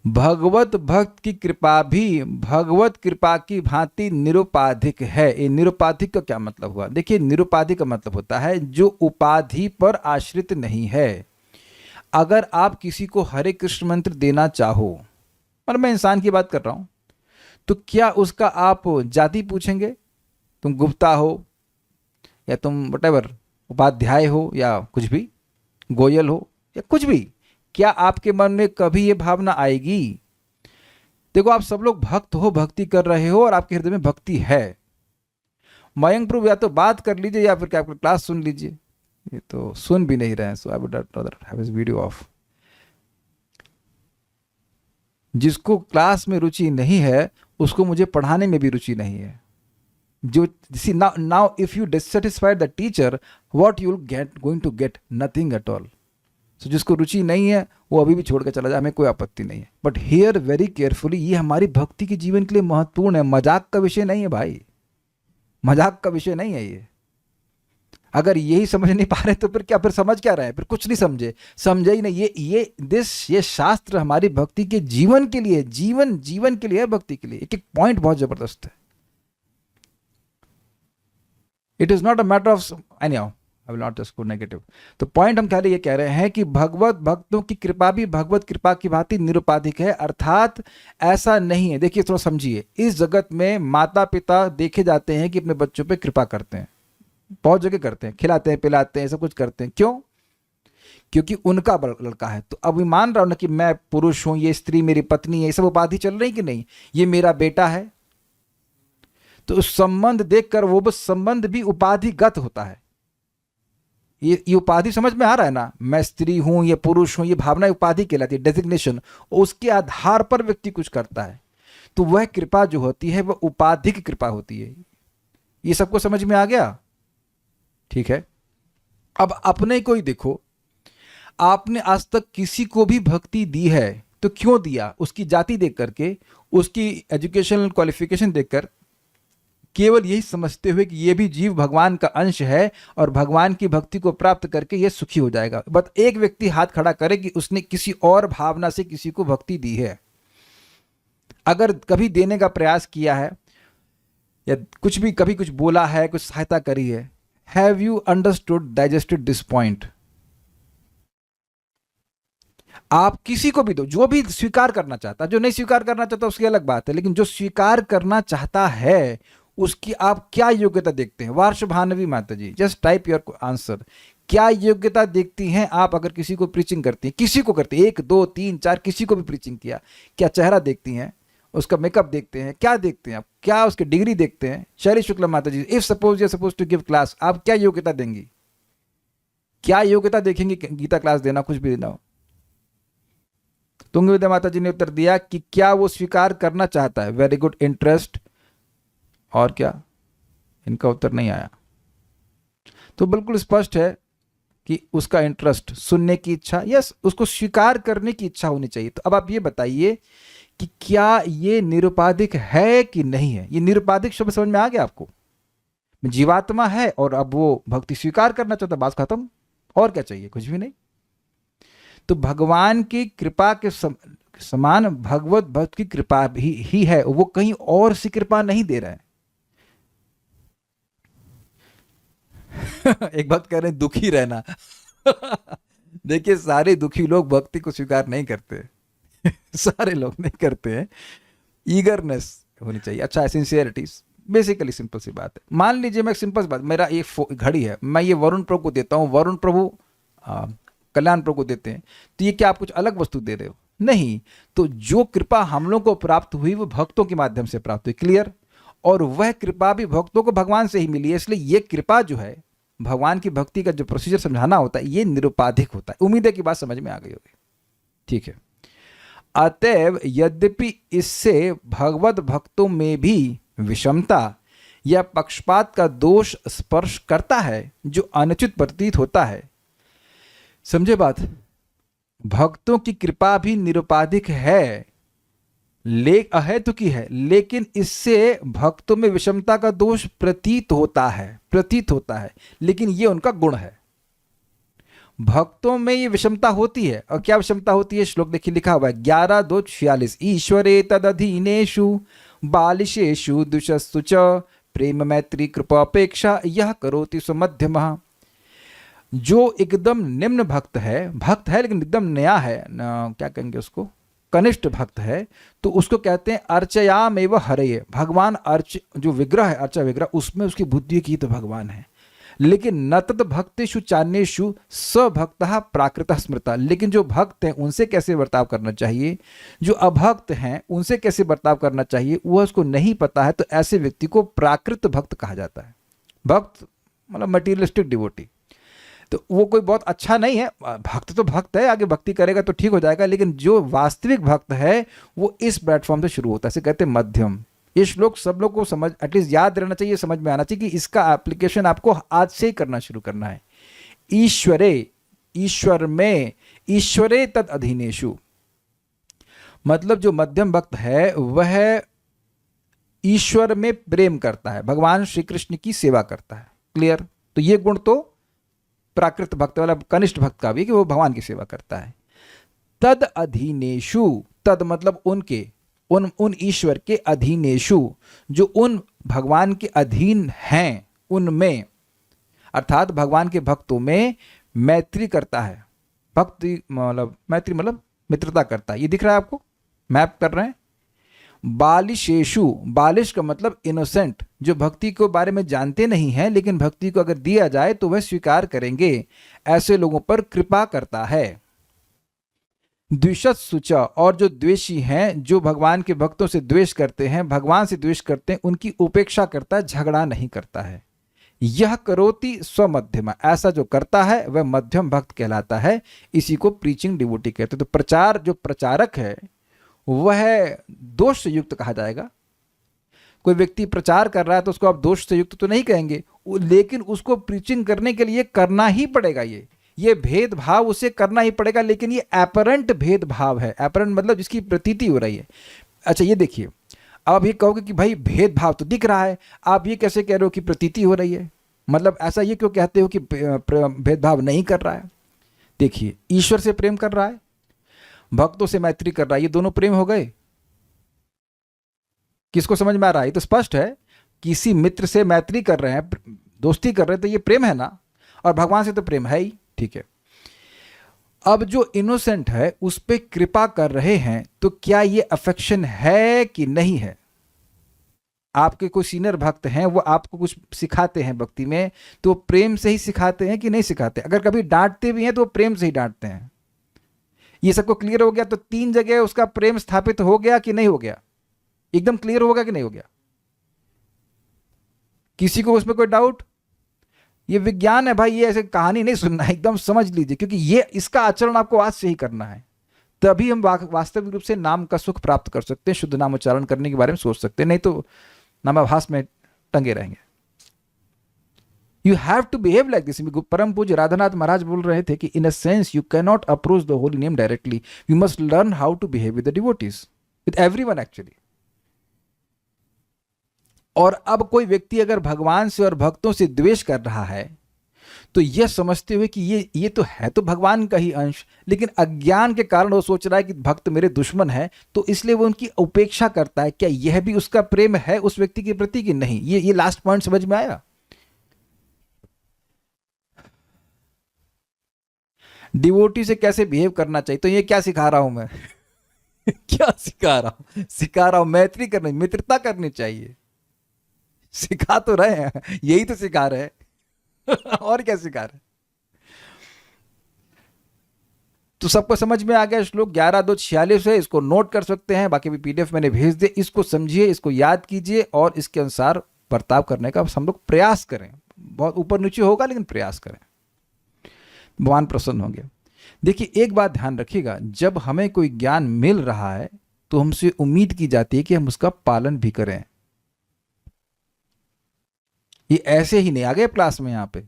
भगवत भक्त की कृपा भी भगवत कृपा की भांति निरुपाधिक है। ये निरुपाधिक का क्या मतलब हुआ? देखिए, निरुपाधिक का मतलब होता है जो उपाधि पर आश्रित नहीं है। अगर आप किसी को हरे कृष्ण मंत्र देना चाहो, और मैं इंसान की बात कर रहा हूं, तो क्या उसका आप जाति पूछेंगे? तुम गुप्ता हो या तुम वटेवर उपाध्याय हो या कुछ भी, गोयल हो या कुछ भी, क्या आपके मन में कभी ये भावना आएगी? देखो, आप सब लोग भक्त हो, भक्ति कर रहे हो और आपके हृदय में भक्ति है। मयंक प्रभु या तो बात कर लीजिए या फिर क्या क्लास सुन लीजिए। ये तो सुन भी नहीं रहे हैं, so I would rather have his video of. जिसको क्लास में रुचि नहीं है उसको मुझे पढ़ाने में भी रुचि नहीं है। जो see now if you dissatisfied the teacher, what you will get, going to get nothing at all. So जिसको रुचि नहीं है वो अभी भी छोड़ कर चला जाए, हमें कोई आपत्ति नहीं है। बट हियर वेरी केयरफुली, ये हमारी भक्ति के जीवन के लिए महत्वपूर्ण है, मजाक का विषय नहीं है भाई, मजाक का विषय नहीं है ये। अगर यही समझ नहीं पा रहे तो फिर क्या, फिर समझ क्या रहे हैं? फिर कुछ नहीं समझे, समझे ही नहीं। ये शास्त्र हमारी भक्ति के जीवन के लिए, जीवन के लिए है, भक्ति के लिए। एक एक पॉइंट बहुत जबरदस्त है। It is not a matter of anyhow, I will not just go negative. तो पॉइंट हम खाली ये कह रहे हैं कि भगवत भक्तों की कृपा भी भगवत कृपा की भांति निरुपाधिक है, अर्थात ऐसा नहीं है। देखिए, थोड़ा समझिए, इस जगत में माता पिता देखे जाते हैं कि अपने बच्चों पे कृपा करते हैं, बहुत जगह करते हैं, खिलाते हैं, पिलाते हैं, सब कुछ करते हैं। क्यों? क्योंकि उनका लड़का है। तो अब मान रहा हूं ना कि मैं पुरुष हूं, ये स्त्री मेरी पत्नी है, ये सब उपाधि चल रही कि नहीं, ये मेरा बेटा है। तो उस संबंध देखकर वो बस संबंध भी उपाधिगत होता है। ये उपाधि समझ में आ रहा है ना, मैं स्त्री हूं या पुरुष हूं, ये भावना उपाधि कहलाती है, डेजिग्नेशन। उसके आधार पर व्यक्ति कुछ करता है, तो वह कृपा जो होती है वह उपाधिक कृपा होती है। ये सबको समझ में आ गया? ठीक है। अब अपने को ही देखो, आपने आज तक किसी को भी भक्ति दी है तो क्यों दिया? उसकी जाति देख करके, उसकी एजुकेशनल क्वालिफिकेशन देखकर, केवल यही समझते हुए कि ये भी जीव भगवान का अंश है और भगवान की भक्ति को प्राप्त करके ये सुखी हो जाएगा। बस एक व्यक्ति हाथ खड़ा करे कि उसने किसी और भावना से किसी को भक्ति दी है। अगर कभी देने का प्रयास किया है या कुछ भी कभी कुछ बोला है, कुछ सहायता करी है, have you understood, digested this point? आप किसी को भी दो, जो भी स्वीकार करना चाहता, जो नहीं स्वीकार करना चाहता उसकी अलग बात है, लेकिन जो स्वीकार करना चाहता है उसकी आप क्या योग्यता देखते हैं? वार्ष भानवी माता जी, जस्ट टाइप योर आंसर। क्या योग्यता देखती हैं आप अगर किसी को प्रीचिंग करती हैं? किसी को करती है, 1 2 3 4 किसी को भी प्रीचिंग किया, क्या चेहरा देखती हैं? उसका मेकअप देखते हैं? क्या देखते हैं आप? क्या उसकी डिग्री देखते हैं? शैली शुक्ला माता जी, if suppose you are suppose to give class, आप क्या योग्यता देंगी? क्या योग्यता देखेंगे गीता क्लास देना, कुछ भी देना हो? तुंग विद्या माता जी ने उत्तर दिया कि क्या वो स्वीकार करना चाहता है। Very good, interest. और क्या? इनका उत्तर नहीं आया। तो बिल्कुल स्पष्ट है कि उसका इंटरेस्ट, सुनने की इच्छा, यस, उसको स्वीकार करने की इच्छा होनी चाहिए। तो अब आप ये बताइए कि क्या ये निरुपाधिक है कि नहीं है? ये निरुपाधिक शब्द समझ में आ गया आपको? जीवात्मा है और अब वो भक्ति स्वीकार करना चाहता, बात खत्म। और क्या चाहिए? कुछ भी नहीं। तो भगवान की कृपा के समान भगवत भक्त की कृपा भी ही है, वो कहीं और सी कृपा नहीं दे रहा है। एक भक्त कह रहे हैं दुखी रहना। देखिए, सारे दुखी लोग भक्ति को स्वीकार नहीं करते। सारे लोग नहीं करते हैं। ईगरनेस होनी चाहिए, अच्छा, सिंसियरिटी, बेसिकली सिंपल सी बात है। मान लीजिए मैं सिंपल सी बात, मेरा एक घड़ी है, मैं ये वरुण प्रभु को देता हूँ, वरुण प्रभु कल्याण प्रभु को देते हैं, तो ये क्या आप कुछ अलग वस्तु दे रहे हो? नहीं। तो जो कृपा हम लोग को प्राप्त हुई वो भक्तों के माध्यम से प्राप्त हुई, क्लियर? और वह कृपा भी भक्तों को भगवान से ही मिली है, इसलिए ये कृपा जो है, भगवान की भक्ति का जो प्रोसीजर समझाना होता है, ये निरुपाधिक होता है। उम्मीद है कि बात समझ में आ गई होगी। ठीक है। अतएव यद्यपि इससे भगवत भक्तों में भी विषमता या पक्षपात का दोष स्पर्श करता है जो अनुचित प्रतीत होता है। समझे बात? भक्तों की कृपा भी निरुपाधिक है, अहेतुकी है, लेकिन इससे भक्तों में विषमता का दोष प्रतीत होता है, लेकिन ये उनका गुण है। भक्तों में ये विषमता होती है। और क्या विषमता होती है? श्लोक देखिए, लिखा हुआ है 11:2:46, ईश्वरे तदधीनेषु बालिशेषु दुषस्तु च प्रेम मैत्री कृपापेक्षा यह करोति सुमध्यमः। जो एकदम निम्न भक्त है लेकिन एकदम नया है, क्या कहेंगे उसको, कनिष्ठ भक्त है, तो उसको कहते हैं अर्चयामेव हरये। भगवान जो विग्रह है, अर्चा विग्रह, उसमें उसकी बुद्धि की तो भगवान है। लेकिन न तद भक्तेषु चान्येषु सभक्तः प्राकृतः स्मृता। लेकिन जो भक्त हैं उनसे कैसे बर्ताव करना चाहिए, जो अभक्त हैं उनसे कैसे बर्ताव करना चाहिए, वह उसको नहीं पता है। तो ऐसे व्यक्ति को प्राकृत भक्त कहा जाता है। भक्त मतलब मटीरियलिस्टिक डिवोटी। तो वो कोई बहुत अच्छा नहीं है। भक्त तो भक्त है, आगे भक्ति करेगा तो ठीक हो जाएगा, लेकिन जो वास्तविक भक्त है वो इस प्लेटफॉर्म से शुरू होता है, इसे कहते हैं मध्यम। ये श्लोक सब लोग को समझ, एटलीस्ट याद रहना चाहिए, समझ में आना चाहिए कि इसका एप्लीकेशन आपको आज से ही करना शुरू करना है। ईश्वर में, ईश्वरे तद अधीनेषु, मतलब जो मध्यम भक्त है वह ईश्वर में प्रेम करता है, भगवान श्री कृष्ण की सेवा करता है। क्लियर? तो ये गुण तो प्राकृत भक्त वाला कनिष्ठ भक्त का भी, कि वो भगवान की सेवा करता है। तद अधीनेषु, तद मतलब उनके, उन ईश्वर के अधीनेषु, जो उन भगवान के अधीन हैं उनमें, अर्थात भगवान के भक्तों में मैत्री करता है। भक्ति मतलब मैत्री मतलब मित्रता करता है। ये दिख रहा है आपको, मैप कर रहे हैं। बालिशेषु, बालिश का मतलब इनोसेंट, जो भक्ति के बारे में जानते नहीं हैं लेकिन भक्ति को अगर दिया जाए तो वह स्वीकार करेंगे, ऐसे लोगों पर कृपा करता है। द्विषत्सुचा, और जो द्वेषी हैं, जो भगवान के भक्तों से द्वेष करते हैं, भगवान से द्वेष करते हैं, उनकी उपेक्षा करता है, झगड़ा नहीं करता है। यह करोति स्वमध्यमा, ऐसा जो करता है वह मध्यम भक्त कहलाता है। इसी को प्रीचिंग डिवोटी कहते हैं। तो प्रचार, जो प्रचारक है वह दोष से युक्त कहा जाएगा। कोई व्यक्ति प्रचार कर रहा है तो उसको आप दोष से युक्त तो नहीं कहेंगे, लेकिन उसको प्रीचिंग करने के लिए करना ही पड़ेगा। ये भेदभाव उसे करना ही पड़ेगा, लेकिन ये एपरेंट भेदभाव है। एपरेंट मतलब जिसकी प्रतीति हो रही है। अच्छा ये देखिए, आप ये कहोगे कि भाई भेदभाव तो दिख रहा है, आप ये कैसे कह रहे हो कि प्रतीति हो रही है? मतलब ऐसा ये क्यों कहते हो कि भेदभाव नहीं कर रहा है? देखिए, ईश्वर से प्रेम कर रहा है, भक्तों से मैत्री कर रहा है, ये दोनों प्रेम हो गए। किसको समझ में आ रहा है? ये तो स्पष्ट है। किसी मित्र से मैत्री कर रहे हैं, दोस्ती कर रहे हैं, तो ये प्रेम है ना। और भगवान से तो प्रेम है ही, ठीक है। अब जो इनोसेंट है उस पे कृपा कर रहे हैं, तो क्या ये अफेक्शन है कि नहीं है? आपके कोई सीनियर भक्त हैं, वो आपको कुछ सिखाते हैं भक्ति में, तो प्रेम से ही सिखाते हैं कि नहीं सिखाते? अगर कभी डांटते भी हैं तो प्रेम से ही डांटते हैं। ये सबको क्लियर हो गया? तो 3 जगह उसका प्रेम स्थापित हो गया कि नहीं हो गया? एकदम क्लियर हो गया कि नहीं हो गया? किसी को उसमें कोई डाउट? ये विज्ञान है भाई, ये ऐसे कहानी नहीं सुनना है, एकदम समझ लीजिए, क्योंकि ये इसका आचरण आपको आज से ही करना है। तभी हम वास्तविक रूप से नाम का सुख प्राप्त कर सकते हैं, शुद्ध नाम उच्चारण करने के बारे में सोच सकते हैं, नहीं तो नामाभास में टंगे रहेंगे। You have to behave like this. परम पूज्य राधानाथ महाराज बोल रहे थे कि in a sense you can not approach the holy name directly, you must learn how to behave with the devotees, with everyone actually. और अब कोई व्यक्ति अगर भगवान से और भक्तों से द्वेष कर रहा है, तो यह समझते हुए कि ये तो है तो भगवान का ही अंश, लेकिन अज्ञान के कारण वो सोच रहा है कि भक्त मेरे दुश्मन है, तो इसलिए वो उनकी उपेक्षा करता है। क्या यह भी उसका प्रेम है उस व्यक्ति के प्रति कि नहीं? ये लास्ट पॉइंट समझ में आया? डिवोटी से कैसे बिहेव करना चाहिए, तो ये क्या सिखा रहा हूं मैं? क्या सिखा रहा हूं? सिखा रहा हूं मैत्री करनी, मित्रता करनी चाहिए। सिखा तो रहे हैं, यही तो सिखा रहे हैं। और क्या सिखा रहे हैं? तो सबको समझ में आ गया? श्लोक 11-2-46 है, इसको नोट कर सकते हैं, बाकी भी पीडीएफ मैंने भेज दिए। इसको समझिए, इसको याद कीजिए और इसके अनुसार बर्ताव करने का हम लोग प्रयास करें। बहुत ऊपर नीचे होगा, लेकिन प्रयास करें, भगवान प्रसन्न होंगे। देखिए, एक बात ध्यान रखिएगा, जब हमें कोई ज्ञान मिल रहा है तो हमसे उम्मीद की जाती है कि हम उसका पालन भी करें। ये ऐसे ही नहीं आ गए क्लास में यहाँ पे,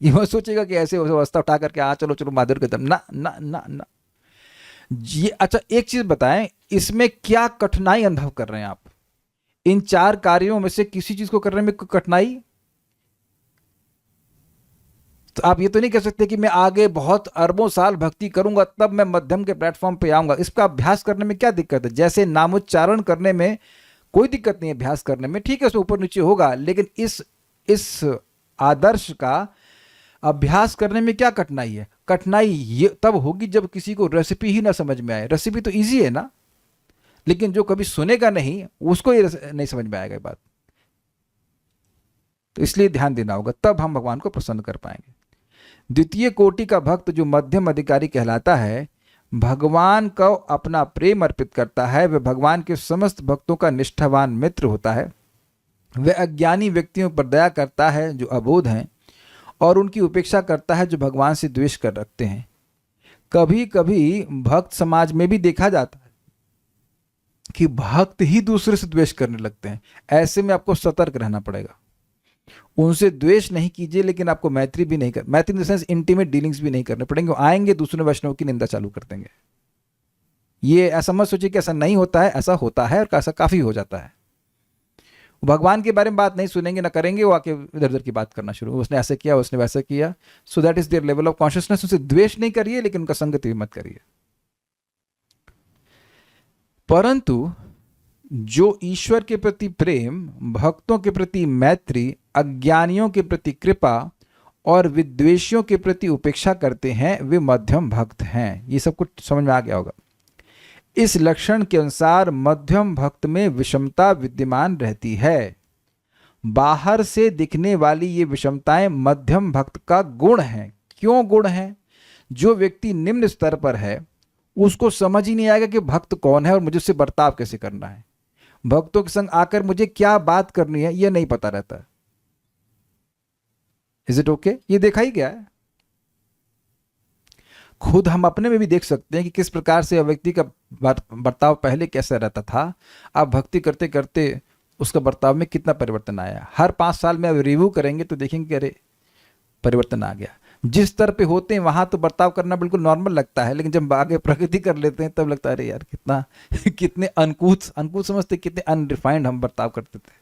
ये मत सोचेगा कि ऐसे अवस्था उठा करके चलो चलो माधुर के दम, ना ना ना ना। ये अच्छा एक चीज बताएं, इसमें क्या कठिनाई अनुभव कर रहे हैं आप? इन 4 कार्यों में से किसी चीज को करने में कोई कठिनाई? तो आप ये तो नहीं कह सकते कि मैं आगे बहुत अरबों साल भक्ति करूंगा तब मैं मध्यम के प्लेटफॉर्म पे आऊंगा। इसका अभ्यास करने में क्या दिक्कत है? जैसे नामोच्चारण करने में कोई दिक्कत नहीं है, अभ्यास करने में ठीक है, उसमें ऊपर नीचे होगा, लेकिन इस आदर्श का अभ्यास करने में क्या कठिनाई है? कठिनाई ये तब होगी जब किसी को रेसिपी ही ना समझ में आए। रेसिपी तो इजी है ना, लेकिन जो कभी सुनेगा नहीं उसको ये नहीं समझ में आएगा बात। तो इसलिए ध्यान देना होगा, तब हम भगवान को प्रसन्न कर पाएंगे। द्वितीय कोटि का भक्त जो मध्यम अधिकारी कहलाता है, भगवान को अपना प्रेम अर्पित करता है, वह भगवान के समस्त भक्तों का निष्ठावान मित्र होता है। वह अज्ञानी व्यक्तियों पर दया करता है जो अबोध हैं, और उनकी उपेक्षा करता है जो भगवान से द्वेष कर रखते हैं। कभी कभी भक्त समाज में भी देखा जाता है कि भक्त ही दूसरे से द्वेष करने लगते हैं। ऐसे में आपको सतर्क रहना पड़ेगा। उनसे द्वेष नहीं कीजिए, लेकिन आपको मैत्री भी नहीं मैत्री in the sense intimate dealings भी नहीं करने पड़ेंगे। आएंगे दूसरे वैष्णव की निंदा चालू कर देंगे। ये ऐसा मत सोचिए कि ऐसा नहीं होता है, ऐसा होता है और ऐसा काफी हो जाता है। भगवान के बारे में बात नहीं सुनेंगे, ना करेंगे, वो आके इधर उधर की बात करना शुरू, उसने ऐसे किया, उसने वैसे किया। So that is their level of consciousness. उनसे द्वेष नहीं करिए, लेकिन उनका संगति भी मत करिए। परंतु जो ईश्वर के प्रति प्रेम, भक्तों के प्रति मैत्री, अज्ञानियों के प्रति कृपा और विद्वेषियों के प्रति उपेक्षा करते हैं, वे मध्यम भक्त हैं। ये सब कुछ समझ में आ गया होगा। इस लक्षण के अनुसार मध्यम भक्त में विषमता विद्यमान रहती है। बाहर से दिखने वाली ये विषमताएं मध्यम भक्त का गुण हैं। क्यों गुण हैं? जो व्यक्ति निम्न स्तर पर है उसको समझ ही नहीं आएगा कि भक्त कौन है और मुझे उससे बर्ताव कैसे करना है, भक्तों के संग आकर मुझे क्या बात करनी है, यह नहीं पता रहता। Is it okay? ये देखा ही गया है। खुद हम अपने में भी देख सकते हैं कि किस प्रकार से व्यक्ति का बर्ताव पहले कैसा रहता था, अब भक्ति करते करते उसका बर्ताव में कितना परिवर्तन आया। हर 5 साल में अब रिव्यू करेंगे तो देखेंगे कि अरे परिवर्तन आ गया। जिस स्तर पे होते हैं वहां तो बर्ताव करना बिल्कुल नॉर्मल लगता है, लेकिन जब आगे प्रगति कर लेते हैं तब लगता है अरे यार कितना कितने अनकूथ समझते, कितने अनरिफाइंड हम बर्ताव करते थे।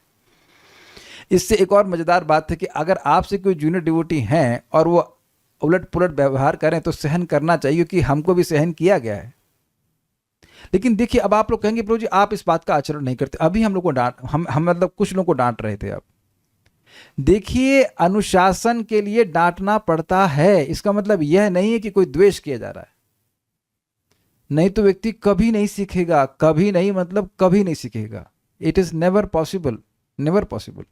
इससे एक और मजेदार बात है कि अगर आपसे कोई जूनियर डिवोटी हैं और वो उलट पुलट व्यवहार करें तो सहन करना चाहिए, क्योंकि हमको भी सहन किया गया है। लेकिन देखिए, अब आप लोग कहेंगे प्रभु जी आप इस बात का आचरण नहीं करते। अभी हम लोग को हम मतलब कुछ लोगों को डांट रहे थे। अब देखिए, अनुशासन के लिए डांटना पड़ता है, इसका मतलब यह नहीं है कि कोई द्वेष किया जा रहा है। नहीं तो व्यक्ति कभी नहीं सीखेगा, कभी नहीं मतलब कभी नहीं सीखेगा। It is never possible, never possible.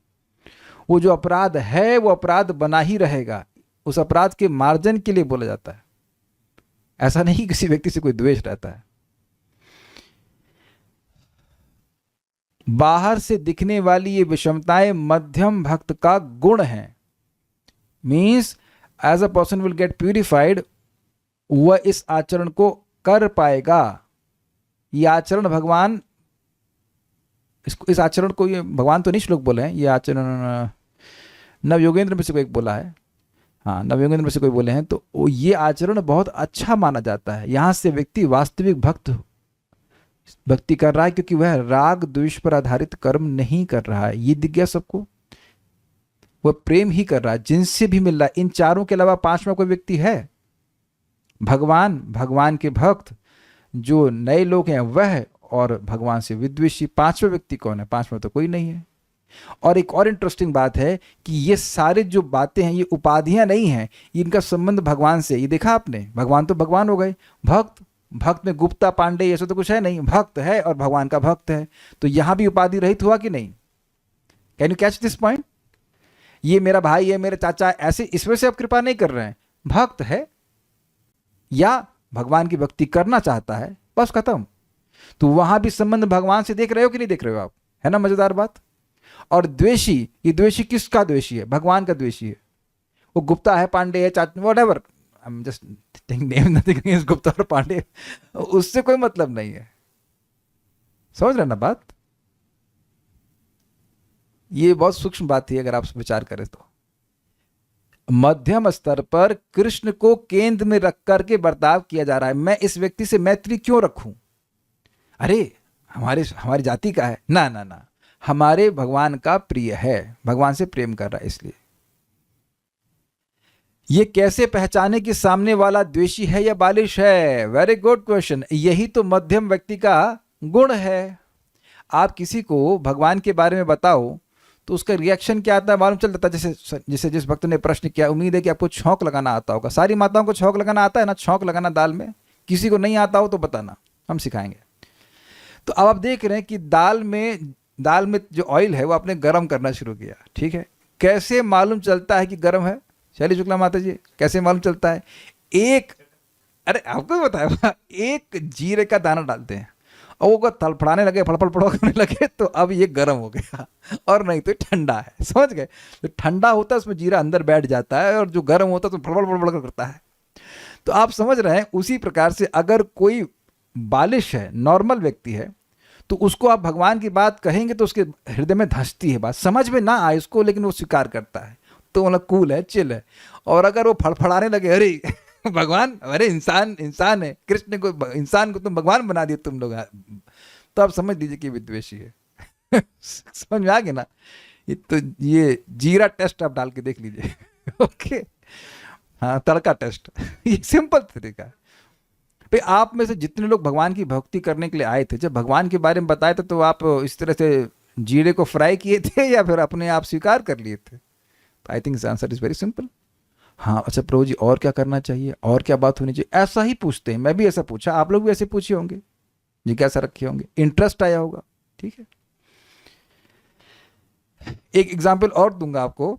वो जो अपराध है वो अपराध बना ही रहेगा, उस अपराध के मार्जन के लिए बोला जाता है। ऐसा नहीं किसी व्यक्ति से कोई द्वेष रहता है। बाहर से दिखने वाली ये विषमताएं मध्यम भक्त का गुण है। Means as a person will get purified, वह इस आचरण को कर पाएगा। ये आचरण भगवान, इस आचरण को, ये भगवान तो नहीं श्लोक बोले हैं, ये आचरण नवयोगेंद्र में से कोई एक बोला है। हाँ, नवयोगेंद्र में से कोई बोले हैं। तो ये आचरण बहुत अच्छा माना जाता है। यहां से व्यक्ति वास्तविक भक्ति कर रहा है, क्योंकि वह राग द्वेष पर आधारित कर्म नहीं कर रहा है। ये दिख गया सबको, वह प्रेम ही कर रहा है, जिनसे भी मिल रहा है। इन चारों के अलावा पांचवा कोई व्यक्ति है? भगवान के भक्त, जो नए लोग हैं वह, और भगवान से विद्वेषी। पांचवा व्यक्ति कौन है? पांचवा तो कोई नहीं है। और एक और इंटरेस्टिंग बात है कि ये सारे जो बातें हैं ये उपाधियां नहीं हैं, इनका संबंध भगवान से। ये देखा आपने, भगवान तो भगवान हो गए, भक्त में गुप्ता पांडे ऐसा तो कुछ है नहीं, भक्त है और भगवान का भक्त है। तो यहां भी उपाधि रहित हुआ कि नहीं? Can you catch this point? ये मेरा भाई है, मेरा चाचा, ऐसे इसमें से आप कृपा नहीं कर रहे हैं। भक्त है या भगवान की भक्ति करना चाहता है, बस खत्म। तो वहां भी संबंध भगवान से देख रहे हो कि नहीं देख रहे हो आप? है ना मजेदार बात। और द्वेषी, ये द्वेषी किसका द्वेषी है? भगवान का द्वेषी है। वो गुप्ता है, पांडे है, चाचा, whatever, I am just taking name, nothing against Gupta और पांडे, उससे कोई मतलब नहीं है। समझ रहे ना बात? ये बहुत सूक्ष्म बात है अगर आप विचार करें तो। मध्यम स्तर पर कृष्ण को केंद्र में रख करके बर्ताव किया जा रहा है। मैं इस व्यक्ति से मैत्री क्यों रखूं? अरे हमारी जाति का है ना, ना ना, हमारे भगवान का प्रिय है, भगवान से प्रेम कर रहा है, इसलिए। ये कैसे पहचाने कि सामने वाला द्वेषी है या बालिश है? Very good question. यही तो मध्यम व्यक्ति का गुण है। आप किसी को भगवान के बारे में बताओ तो उसका रिएक्शन क्या आता है मालूम चल जाता है। जैसे जिस भक्त ने प्रश्न किया, उम्मीद है कि आपको छौंक लगाना आता होगा। सारी माताओं को छौंक लगाना आता है ना, छौंक लगाना दाल में। किसी को नहीं आता हो तो बताना, हम सिखाएंगे। तो अब आप देख रहे हैं कि दाल में जो ऑयल है वो आपने गर्म करना शुरू किया, ठीक है। कैसे मालूम चलता है कि गर्म है? शैली शुक्ला माता जी, कैसे मालूम चलता है? अरे आपको बताया, एक जीरे का दाना डालते हैं और वो तड़फड़ाने लगे, फड़फड़ फड़ो करने लगे, तो अब ये गर्म हो गया, और नहीं तो ठंडा है। समझ गए? जो ठंडा होता है उसमें जीरा अंदर बैठ जाता है, और जो गर्म होता है तो फड़फड़ फड़फड़ करता है। तो आप समझ रहे हैं, उसी प्रकार से अगर कोई बालिश है, नॉर्मल व्यक्ति है, तो उसको आप भगवान की बात कहेंगे तो उसके हृदय में धंसती है बात, समझ में ना आए उसको, लेकिन वो स्वीकार करता है, तो मतलब कूल है, चिल है। और अगर वो फड़फड़ाने लगे, अरे भगवान, अरे इंसान है, कृष्ण को, इंसान को तुम भगवान बना दिए तुम लोग, तो आप समझ लीजिए कि विद्वेषी है। समझ में आ गया ना? ये जीरा टेस्ट आप डाल के देख लीजिए। ओके, हाँ, तड़का टेस्ट। ये सिंपल तरीका है भाई। आप में से जितने लोग भगवान की भक्ति करने के लिए आए थे, जब भगवान के बारे में बताए थे तो आप इस तरह से जीरे को फ्राई किए थे या फिर अपने आप स्वीकार कर लिए थे? I think answer is very simple. हाँ, अच्छा प्रभु जी और क्या करना चाहिए, और क्या बात होनी चाहिए? ऐसा ही पूछते हैं। मैं भी ऐसा पूछा, आप लोग भी ऐसे पूछे होंगे, जिज्ञासा रखे होंगे, इंटरेस्ट आया होगा, ठीक है। एक एग्जाम्पल और दूंगा आपको।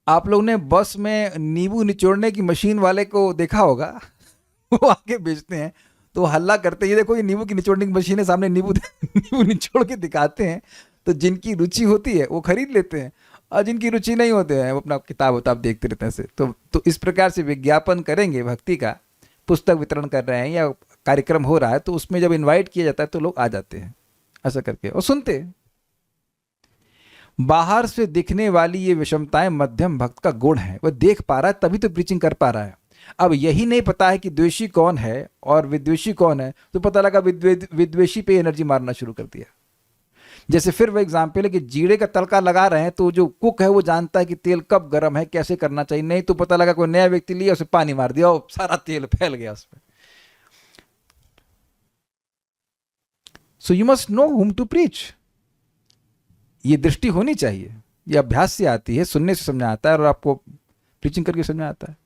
आप लोग ने बस में नींबू निचोड़ने की मशीन वाले को देखा होगा, वो आके बेचते हैं, तो हल्ला करते, ये देखो ये नींबू की निचोड़ने की मशीन है, सामने नींबू नींबू निचोड़ के दिखाते हैं। तो जिनकी रुचि होती है वो खरीद लेते हैं, और जिनकी रुचि नहीं होते हैं वो अपना किताब उताब देखते रहते हैं ऐसे। तो इस प्रकार से विज्ञापन करेंगे भक्ति का, पुस्तक वितरण कर रहे हैं या कार्यक्रम हो रहा है, तो उसमें जब इनवाइट किया जाता है तो लोग आ जाते हैं ऐसा करके और सुनते हैं। बाहर से दिखने वाली ये विषमताएं मध्यम भक्त का गुण है, वह देख पा रहा है तभी तो प्रीचिंग कर पा रहा है। अब यही नहीं पता है कि द्वेषी कौन है और विद्वेषी कौन है, तो पता लगा विद्वेषी पे एनर्जी मारना शुरू कर दिया। जैसे फिर वो एग्जाम्पल है कि जीरे का तड़का लगा रहे हैं, तो जो कुक है वो जानता है कि तेल कब गर्म है, कैसे करना चाहिए, नहीं तो पता लगा कोई नया व्यक्ति लिया, उसे पानी मार दिया और सारा तेल फैल गया उसमें। So you must know whom to preach. ये दृष्टि होनी चाहिए, ये अभ्यास से आती है, सुनने से समझ में आता है और आपको प्रीचिंग करके समझ में आता है।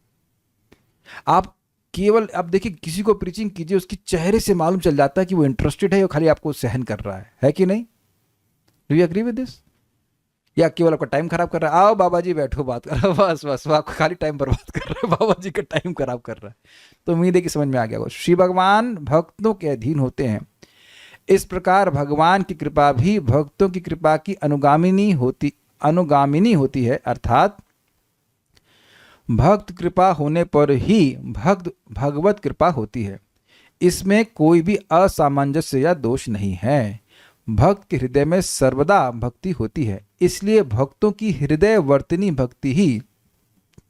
आप केवल अब देखिए, किसी को प्रीचिंग कीजिए, उसकी चेहरे से मालूम चल जाता है कि वो इंटरेस्टेड है या खाली आपको सहन कर रहा है कि नहीं? Do you agree with this? या केवल आपका टाइम खराब कर रहा है, आओ बाबा जी बैठो बात कर रहा है, बस बस वो आपको खाली टाइम बर्बाद कर रहा है, बाबा जी का टाइम खराब कर रहा है। तो उम्मीद है कि समझ में आ गया। श्री भगवान भक्तों के अधीन होते हैं, इस प्रकार भगवान की कृपा भी भक्तों की कृपा की अनुगामिनी होती है, अर्थात भक्त कृपा होने पर ही भक्त भगवत कृपा होती है। इसमें कोई भी असामंजस्य या दोष नहीं है। भक्त के हृदय में सर्वदा भक्ति होती है, इसलिए भक्तों की हृदय वर्तनी भक्ति ही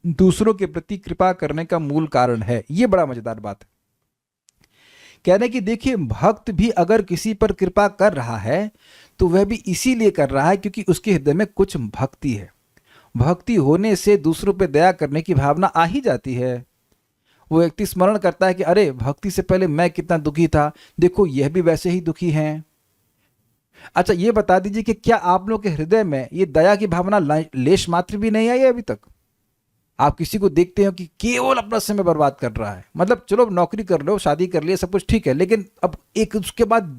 दूसरों के प्रति कृपा करने का मूल कारण है। ये बड़ा मजेदार बात है। कहने की देखिए, भक्त भी अगर किसी पर कृपा कर रहा है तो वह भी इसीलिए कर रहा है क्योंकि उसके हृदय में कुछ भक्ति है। भक्ति होने से दूसरों पर दया करने की भावना आ ही जाती है। वो व्यक्ति स्मरण करता है कि अरे भक्ति से पहले मैं कितना दुखी था, देखो यह भी वैसे ही दुखी हैं। अच्छा ये बता दीजिए कि क्या आप लोग के हृदय में ये दया की भावना लेश मात्र भी नहीं आई है अभी तक? आप किसी को देखते हो कि केवल अपना समय बर्बाद कर रहा है, मतलब चलो नौकरी कर लो, शादी कर लिया, सब कुछ ठीक है, लेकिन अब एक उसके बाद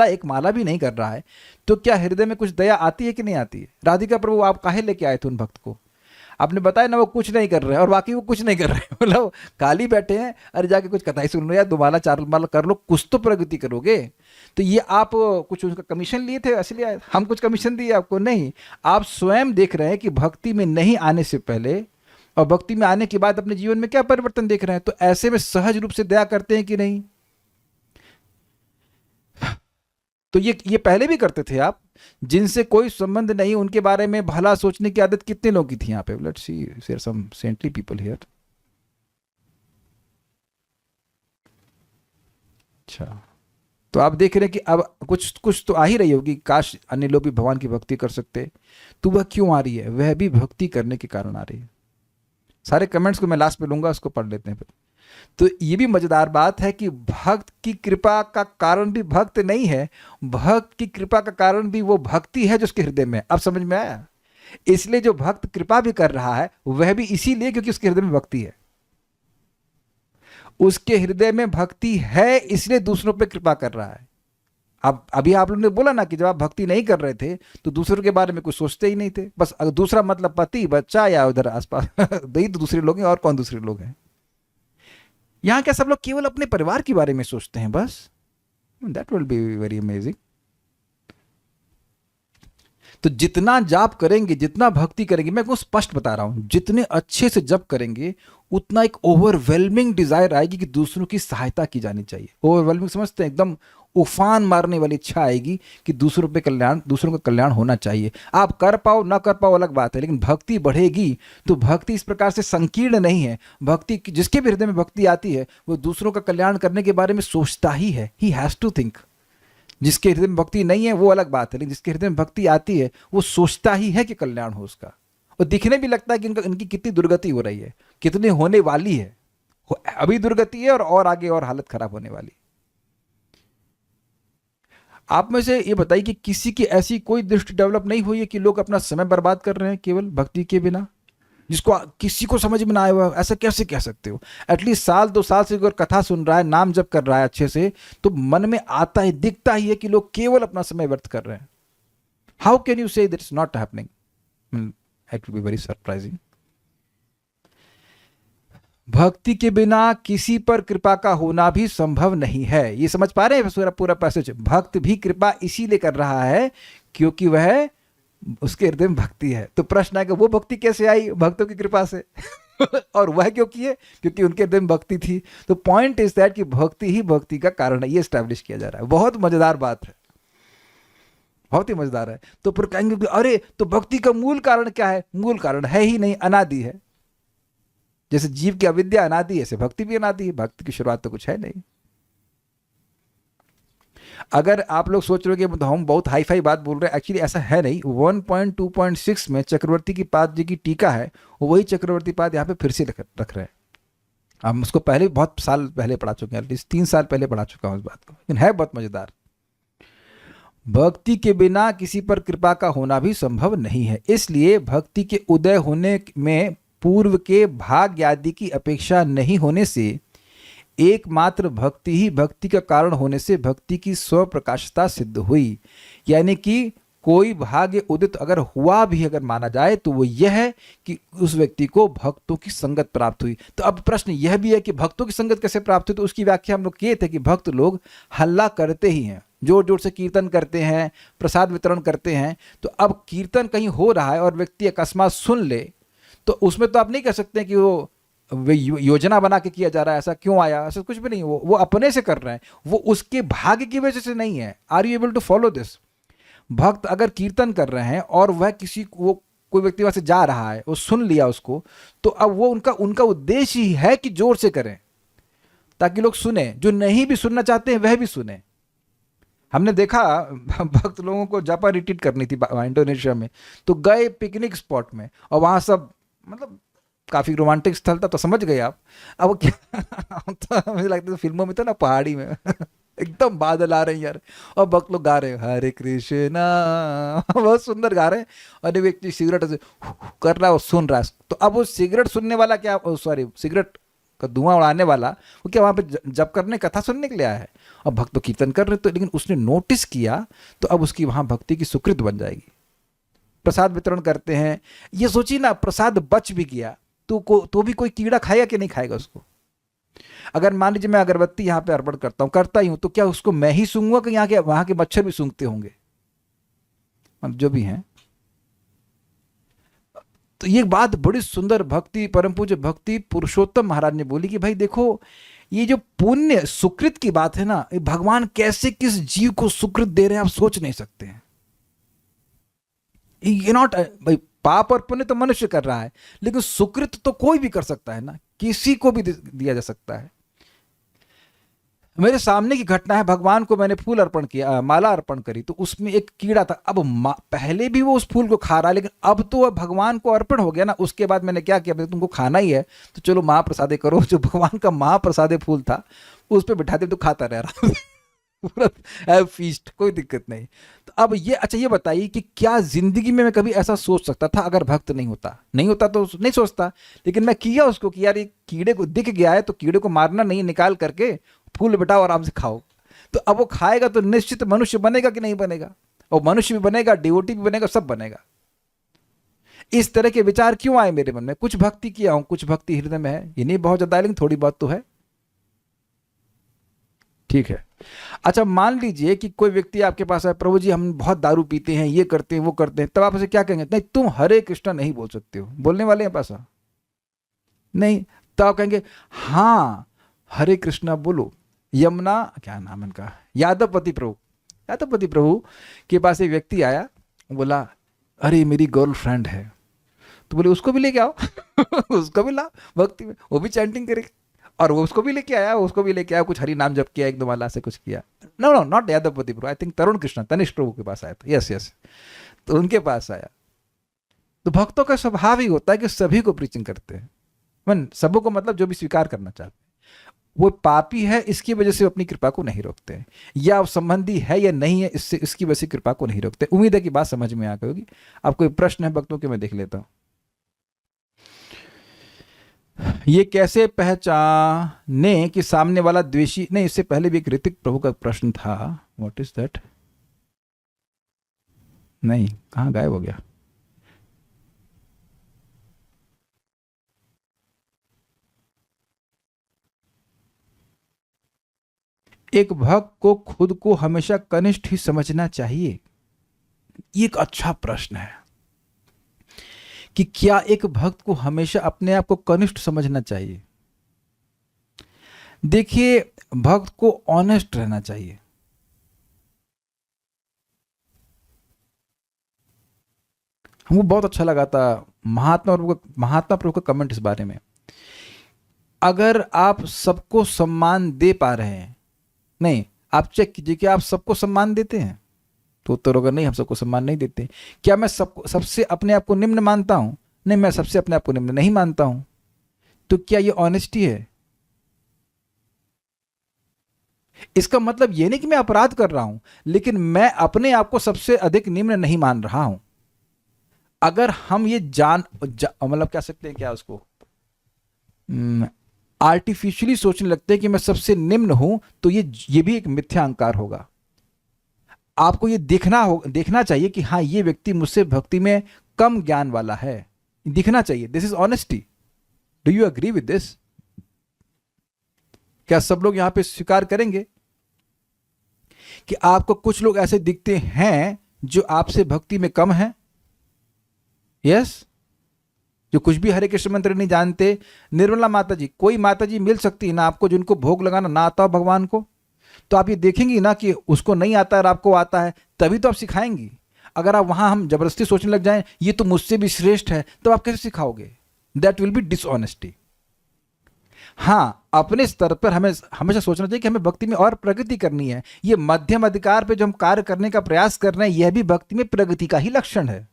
एक माला भी नहीं कर रहा है, तो क्या हृदय में कुछ दया आती है कि नहीं आती है? राधिका प्रभु आप काहे लेके आए थे उन भक्त को? आपने बताया ना वो कुछ नहीं कर रहे हैं, और बाकी वो कुछ नहीं कर रहे हैं, मतलब खाली बैठे हैं। अरे जाके कुछ कथाई सुन लो या 2 माला 4 माला कर लो, कुछ तो प्रगति करोगे। तो ये आप कुछ उनका कमीशन लिए थे इसलिए हम कुछ कमीशन दिए आपको? नहीं, आप स्वयं देख रहे हैं कि भक्ति में नहीं आने से पहले और भक्ति में आने के बाद अपने जीवन में क्या परिवर्तन देख रहे हैं। तो ऐसे में सहज रूप से दया करते हैं कि नहीं? तो ये पहले भी करते थे आप, जिनसे कोई संबंध नहीं उनके बारे में भला सोचने की आदत कितने लोगों की थी यहाँ पे? Let's see, there some saintly people here. अच्छा, तो आप देख रहे हैं कि अब कुछ कुछ तो आ ही रही होगी, काश अन्य लोग भी भगवान की भक्ति कर सकते। तो वह क्यों आ रही है? वह भी भक्ति करने के कारण आ रही है। सारे कमेंट्स को मैं लास्ट में लूंगा, उसको पढ़ लेते हैं फिर। तो ये भी मजेदार बात है कि भक्त की कृपा का कारण भी भक्त नहीं है, भक्त की कृपा का कारण भी वो भक्ति है जो उसके हृदय में। अब समझ में आया? इसलिए जो भक्त कृपा भी कर रहा है वह भी इसीलिए क्योंकि उसके हृदय में भक्ति है। उसके हृदय में भक्ति है इसलिए दूसरों पर कृपा कर रहा है। अब अभी आप लोगों ने बोला ना कि जब आप भक्ति नहीं कर रहे थे तो दूसरों के बारे में कुछ सोचते ही नहीं थे, बस अगर दूसरा मतलब पति बच्चा या उधर आसपास यही तो दूसरे लोग हैं, और कौन दूसरे लोग हैं? यहां क्या सब लोग केवल अपने परिवार के बारे में सोचते हैं बस? That will be very amazing. तो जितना जाप करेंगे, जितना भक्ति करेंगे, मैं आपको स्पष्ट बता रहा हूं, जितने अच्छे से जप करेंगे उतना एक ओवरवेलमिंग डिजायर आएगी कि दूसरों की सहायता की जानी चाहिए। ओवरवेलमिंग समझते हैं? एकदम उफान मारने वाली इच्छा आएगी कि दूसरों का कल्याण होना चाहिए। आप कर पाओ ना कर पाओ अलग बात है, लेकिन भक्ति बढ़ेगी। तो भक्ति इस प्रकार से संकीर्ण नहीं है। भक्ति, जिसके भी हृदय में भक्ति आती है वो दूसरों का कल्याण करने के बारे में सोचता ही है। He has to think. जिसके हृदय में भक्ति नहीं है वो अलग बात है, लेकिन जिसके हृदय में भक्ति आती है वो सोचता ही है कि कल्याण हो उसका, और दिखने भी लगता है कि इनकी कितनी दुर्गति हो रही है, कितनी होने वाली है। अभी दुर्गति है और आगे और हालत खराब होने वाली। आप में से ये बताइए कि किसी की ऐसी कोई दृष्टि डेवलप नहीं हुई है कि लोग अपना समय बर्बाद कर रहे हैं केवल भक्ति के बिना, जिसको किसी को समझ में ना आया हुआ? ऐसा कैसे कह सकते हो? एटलीस्ट 1-2 साल से अगर कथा सुन रहा है, नाम जप कर रहा है अच्छे से, तो मन में आता है, दिखता ही है कि लोग केवल अपना समय व्यर्थ कर रहे हैं। How can you say that is not happening? It will be very surprising. भक्ति के बिना किसी पर कृपा का होना भी संभव नहीं है। ये समझ पा रहे हैं पूरा पूरा पैसेज? भक्त भी कृपा इसीलिए कर रहा है क्योंकि वह, उसके हृदय में भक्ति है। तो प्रश्न है कि वो भक्ति कैसे आई? भक्तों की कृपा से। और वह क्यों किए? क्योंकि उनके हृदय में भक्ति थी। तो पॉइंट इज दैट कि भक्ति ही भक्ति का कारण है, ये स्टैब्लिश किया जा रहा है। बहुत मजेदार बात है, बहुत ही मजेदार है। तो फिर कहेंगे कि अरे तो भक्ति का मूल कारण क्या है? मूल कारण है ही नहीं, अनादि है। जैसे जीव की अविद्या अनादि है, ऐसे भक्ति भी अनादि है। भक्ति की शुरुआत तो कुछ है नहीं। अगर आप लोग सोच रहे हो कि हम बहुत हाई फाई बात बोल रहे हैं, एक्चुअली ऐसा है नहीं। 1.2.6 में चक्रवर्ती की पाद जी की टीका है, वही चक्रवर्ती पाद यहाँ पे फिर से रख रहे हैं। हम उसको पहले बहुत साल पहले पढ़ा चुके हैं, एटलीस्ट 3 साल पहले पढ़ा चुका हूँ इस बात को, लेकिन है बहुत मजेदार। भक्ति के बिना किसी पर कृपा का होना भी संभव नहीं है, इसलिए भक्ति के उदय होने में पूर्व के भाग्य आदि की अपेक्षा नहीं होने से, एकमात्र भक्ति ही भक्ति का कारण होने से भक्ति की स्वप्रकाशता सिद्ध हुई। यानी कि कोई भाग्य उदित अगर हुआ भी, अगर माना जाए, तो वो यह है कि उस व्यक्ति को भक्तों की संगत प्राप्त हुई। तो अब प्रश्न यह भी है कि भक्तों की संगत कैसे प्राप्त हुई? तो उसकी व्याख्या हम लोग किए थे कि भक्त लोग हल्ला करते ही हैं, जोर जोर से कीर्तन करते हैं, प्रसाद वितरण करते हैं। तो अब कीर्तन कहीं हो रहा है और व्यक्ति अकस्मात सुन ले, तो उसमें तो आप नहीं कह सकते कि वो योजना बना के किया जा रहा है, ऐसा क्यों आया, ऐसा कुछ भी नहीं। वो अपने से कर रहे हैं, वो उसके भाग्य की वजह से नहीं है। Are you able to follow this? भक्त अगर कीर्तन कर रहे हैं और वह किसी वो कोई व्यक्ति वहां से जा रहा है, वो सुन लिया उसको, तो अब वो उनका उद्देश्य ही है कि जोर से करें ताकि लोग सुने, जो नहीं भी सुनना चाहते हैं वह भी सुने। हमने देखा भक्त लोगों को जापान रिट्रीट करनी थी इंडोनेशिया में, तो गए पिकनिक स्पॉट में और वहां सब मतलब काफी रोमांटिक स्थल था, तो समझ गए आप। अब वो क्या तो मुझे लगता है फिल्मों में तो ना, पहाड़ी में एकदम बादल आ रहे हैं यार, और भक्त लोग गा रहे हैं हरे कृष्णा, बहुत सुंदर गा रहे हैं, और एक व्यक्ति सिगरेट ऐसे कर रहा है और सुन रहा है। तो अब वो सिगरेट सुनने वाला क्या, सॉरी सिगरेट का धुआं उड़ाने वाला, वो क्या वहां पे जप करने, कथा सुनने के लिए आया है? अब भक्त तो कीर्तन कर रहे, तो लेकिन उसने नोटिस किया, तो अब उसकी वहां भक्ति की सुकृत बन जाएगी। प्रसाद वितरण करते हैं, ये सोचिए ना, प्रसाद बच भी गया तो भी कोई कीड़ा खाएगा कि नहीं खाएगा उसको? अगर मान लीजिए मैं अगरबत्ती यहाँ पे अर्पण करता हूँ, करता ही हूँ, तो क्या उसको मैं ही सूंघूंगा कि यहाँ के वहां के मच्छर भी सूंघते होंगे, जो भी हैं? तो ये बात बड़ी सुंदर भक्ति परम पूज्य भक्ति पुरुषोत्तम महाराज ने बोली कि भाई देखो, ये जो पुण्य सुकृत की बात है ना, भगवान कैसे किस जीव को सुकृत दे रहे हैं आप सोच नहीं सकते हैं। ये नॉट भाई, पाप और पुण्य तो मनुष्य कर रहा है, लेकिन सुकृत तो कोई भी कर सकता है ना, किसी को भी दिया जा सकता है। मेरे सामने की घटना है, भगवान को मैंने फूल अर्पण किया, माला अर्पण करी, तो उसमें एक कीड़ा था। अब पहले भी वो उस फूल को खा रहा है, लेकिन अब तो वह भगवान को अर्पण हो गया ना। उसके बाद मैंने क्या किया, तुमको खाना ही है तो चलो महाप्रसादे करो, जो भगवान का महाप्रसादे फूल था उस पर बिठा दे, तो खाता रह रहा पूरा फीस्ट, कोई दिक्कत नहीं। तो अब ये, अच्छा ये बताइए कि क्या जिंदगी में मैं कभी ऐसा सोच सकता था अगर भक्त नहीं होता? नहीं होता तो नहीं सोचता, लेकिन मैं किया उसको कि यार ये कीड़े को दिख गया है तो कीड़े को मारना नहीं, निकाल करके फूल बिठाओ, आराम से खाओ। तो अब वो खाएगा तो निश्चित मनुष्य बनेगा कि नहीं बनेगा? और मनुष्य भी बनेगा, डिवोटी भी बनेगा, सब बनेगा। इस तरह के विचार क्यों आए मेरे मन में? कुछ भक्ति किया हूं, कुछ भक्ति हृदय में है, ये नहीं बहुत ज्यादा लेकिन थोड़ी बहुत तो है, ठीक है। अच्छा मान लीजिए कि कोई व्यक्ति आपके पास है, प्रभु जी हम बहुत दारू पीते हैं, ये करते हैं वो करते हैं, तब आप उसे क्या कहेंगे? नहीं तुम हरे कृष्णा नहीं बोल सकते हो, बोलने वाले हैं पासा नहीं, तो आप कहेंगे हाँ हरे कृष्णा बोलो। यमुना, क्या नाम इनका, यादवपति प्रभु, यादवपति प्रभु के पास एक व्यक्ति आया, बोला अरे मेरी गर्लफ्रेंड है, तो बोले उसको भी लेके आओ उसको भी लाओ भक्ति में, वो भी चैंटिंग करे। और वो उसको भी लेके आया, उसको भी लेके आया, कुछ हरि नाम जप किया, एक दो माला से कुछ किया। No no not Yadavpati Prabhu, I think Tarun Krishna, Tanishth Prabhu के पास आया था, यस यस, तो उनके पास आया। तो भक्तों का स्वभाव ही होता है कि सभी को प्रीचिंग करते हैं, मन सबों को, मतलब जो भी स्वीकार करना चाहते हैं। वो पापी है इसकी वजह से अपनी कृपा को नहीं रोकते हैं, या संबंधी है या नहीं है इससे, इसकी वजह से कृपा को नहीं रोकते। उम्मीद है कि बात समझ में आ गई होगी। अब कोई प्रश्न है भक्तों के, मैं देख लेता हूं। ये कैसे पहचाने कि सामने वाला द्वेषी, नहीं इससे पहले भी एक ऋतिक प्रभु का प्रश्न था, व्हाट इज दैट, नहीं कहां गायब हो गया? एक भक्त को खुद को हमेशा कनिष्ठ ही समझना चाहिए? ये एक अच्छा प्रश्न है कि क्या एक भक्त को हमेशा अपने आप को कनिष्ठ समझना चाहिए? देखिए, भक्त को ऑनेस्ट रहना चाहिए। हमको बहुत अच्छा लगा था महात्मा प्रभु का कमेंट इस बारे में। अगर आप सबको सम्मान दे पा रहे हैं, नहीं, आप चेक कीजिए कि आप सबको सम्मान देते हैं, तो उत्तर होगा नहीं, हम सबको सम्मान नहीं देते। क्या मैं सबसे अपने आप को निम्न मानता हूं? नहीं, मैं सबसे अपने आप को निम्न नहीं मानता हूं। तो क्या ये ऑनेस्टी है? इसका मतलब ये नहीं कि मैं अपराध कर रहा हूं, लेकिन मैं अपने आप को सबसे अधिक निम्न नहीं मान रहा हूं। अगर हम ये मतलब कह सकते हैं क्या उसको, आर्टिफिशियली सोचने लगते हैं कि मैं सबसे निम्न हूं, तो ये भी एक मिथ्या अहंकार होगा। आपको ये देखना चाहिए कि हाँ, ये व्यक्ति मुझसे भक्ति में कम ज्ञान वाला है, दिखना चाहिए। This is honesty. Do you agree with this? क्या सब लोग यहां पे स्वीकार करेंगे कि आपको कुछ लोग ऐसे दिखते हैं जो आपसे भक्ति में कम है? यस? जो कुछ भी हरे कृष्ण मंत्र नहीं जानते, निर्मला माता जी, कोई माता जी मिल सकती है ना आपको जिनको भोग लगाना ना आता हो भगवान को? तो आप ये देखेंगी ना कि उसको नहीं आता है और आपको आता है, तभी तो आप सिखाएंगी। अगर आप वहां हम जबरदस्ती सोचने लग जाएं ये तो मुझसे भी श्रेष्ठ है, तो आप कैसे सिखाओगे? That will be dishonesty. हाँ, अपने स्तर पर हमें हमेशा सोचना चाहिए कि हमें भक्ति में और प्रगति करनी है। ये मध्यम अधिकार पे जो हम कार्य करने का प्रयास कर रहे हैं, यह भी भक्ति में प्रगति का ही लक्षण है।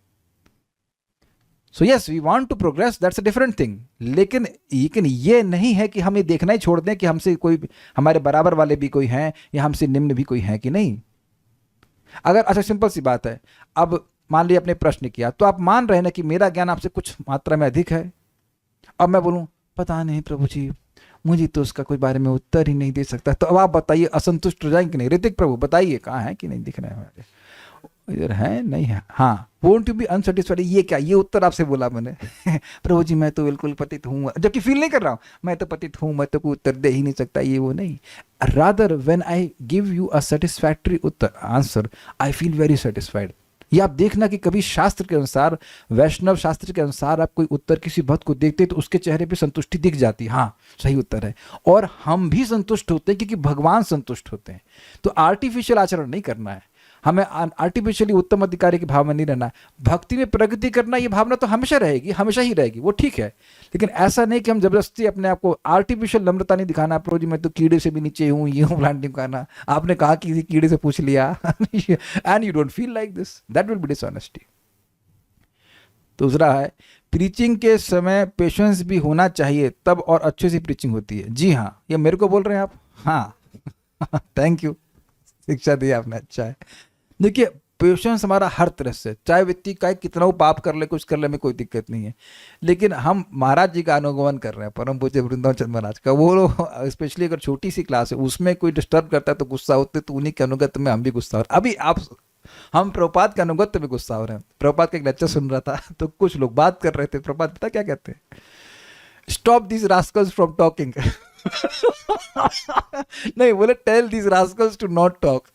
So yes, we want to progress, that's a different thing. लेकिन ये नहीं है कि हम ये देखना ही छोड़ दें कि हमसे कोई, हमारे बराबर वाले भी कोई हैं या हमसे निम्न भी कोई हैं कि नहीं। अगर, अच्छा सिंपल सी बात है, अब मान लिया आपने प्रश्न किया, तो आप मान रहे हैं ना कि मेरा ज्ञान आपसे कुछ मात्रा में अधिक है। अब मैं बोलूं पता नहीं प्रभु जी, मुझे तो उसका कोई बारे में उत्तर ही नहीं दे सकता, तो अब आप बताइए असंतुष्ट हो जाएंगे कि नहीं? ऋतिक प्रभु बताइए, कहाँ है कि नहीं दिख रहे हैं? इधर है नहीं है? हाँ, वोंट यू बी अनसेटिस्फाइड? ये क्या, ये उत्तर आपसे बोला मैंने? प्रभु जी मैं तो बिल्कुल पतित हूँ, जबकि फील नहीं कर रहा हूँ मैं तो पतित हूँ, मैं तो कोई उत्तर दे ही नहीं सकता, ये वो नहीं। Rather when I give you a satisfactory Uttar answer, I feel very satisfied. ये आप देखना कि कभी शास्त्र के अनुसार, वैष्णव शास्त्र के अनुसार आप कोई उत्तर किसी भक्त को देखते तो उसके चेहरे पे संतुष्टि दिख जाती, हाँ सही उत्तर है, और हम भी संतुष्ट होते हैं क्योंकि भगवान संतुष्ट होते हैं। तो आर्टिफिशियल आचरण नहीं करना है, हमें आर्टिफिशियली उत्तम अधिकारी की भाव में नहीं रहना है। भक्ति में प्रगति करना, ये भावना तो हमेशा रहेगी, हमेशा ही रहेगी, वो ठीक है। लेकिन ऐसा नहीं कि हम जबरदस्ती अपने आप को, आर्टिफिशियल नम्रता नहीं दिखाना, प्रो जी मैं तो कीड़े से भी नीचे हूँ, ये हूँ, प्लांटिंग करना। आपने कहा कि किसी कीड़े से पूछ लिया and you don't feel like this, that will be dishonesty. दूसरा है, प्रीचिंग के समय पेशेंस भी होना चाहिए, तब और अच्छे से प्रीचिंग होती है। जी हाँ, ये मेरे को बोल रहे हैं आप? हाँ थैंक यू, शिक्षा दी आपने, अच्छा है। देखिए, पेशेंस हमारा हर तरह से, चाहे व्यक्ति का कितना वो पाप कर ले, कुछ कर ले, में कोई दिक्कत नहीं है। लेकिन हम महाराज जी का अनुगमन कर रहे हैं, परम पूज्य वृंदावन चंद्र महाराज का। वो लोग स्पेशली अगर छोटी सी क्लास है उसमें कोई डिस्टर्ब करता है तो गुस्सा होते, तो उन्हीं के अनुगत्य में हम भी गुस्सा हो रहे। अभी हम प्रभुपाद के अनुगत्य में गुस्सा हो रहे हैं। प्रभुपाद का एक लेक्चर सुन रहा था तो कुछ लोग बात कर रहे थे, प्रभुपाद पता क्या कहते हैं? Stop this rascals from talking. नहीं, बोले tell this rascals to not talk.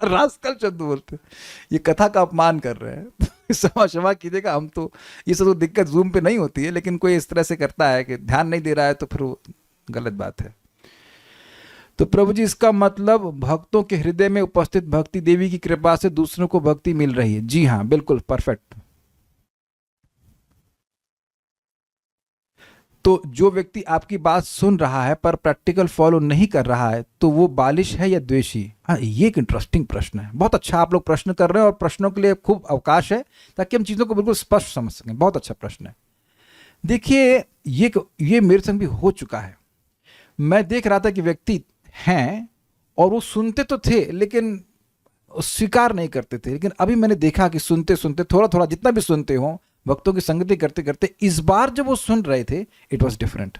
Rascal शब्द बोलते, ये कथा का अपमान कर रहे हैं। क्षमा कीजिएगा, हम तो ये सब तो दिक्कत जूम पे नहीं होती है, लेकिन कोई इस तरह से करता है कि ध्यान नहीं दे रहा है तो फिर वो गलत बात है। तो प्रभु जी, इसका मतलब भक्तों के हृदय में उपस्थित भक्ति देवी की कृपा से दूसरों को भक्ति मिल रही है। जी हाँ, बिल्कुल परफेक्ट। तो जो व्यक्ति आपकी बात सुन रहा है पर प्रैक्टिकल फॉलो नहीं कर रहा है, तो वो बालिश है या द्वेषी? हाँ, ये एक इंटरेस्टिंग प्रश्न है। बहुत अच्छा आप लोग प्रश्न कर रहे हैं और प्रश्नों के लिए खूब अवकाश है ताकि हम चीज़ों को बिल्कुल स्पष्ट समझ सकें। बहुत अच्छा प्रश्न है। देखिए, ये मेरे संग भी हो चुका है। मैं देख रहा था कि व्यक्ति हैं और वो सुनते तो थे लेकिन स्वीकार नहीं करते थे। लेकिन अभी मैंने देखा कि सुनते सुनते, थोड़ा थोड़ा जितना भी सुनते हो, भक्तों की संगति करते करते, इस बार जब वो सुन रहे थे, इट वॉज डिफरेंट।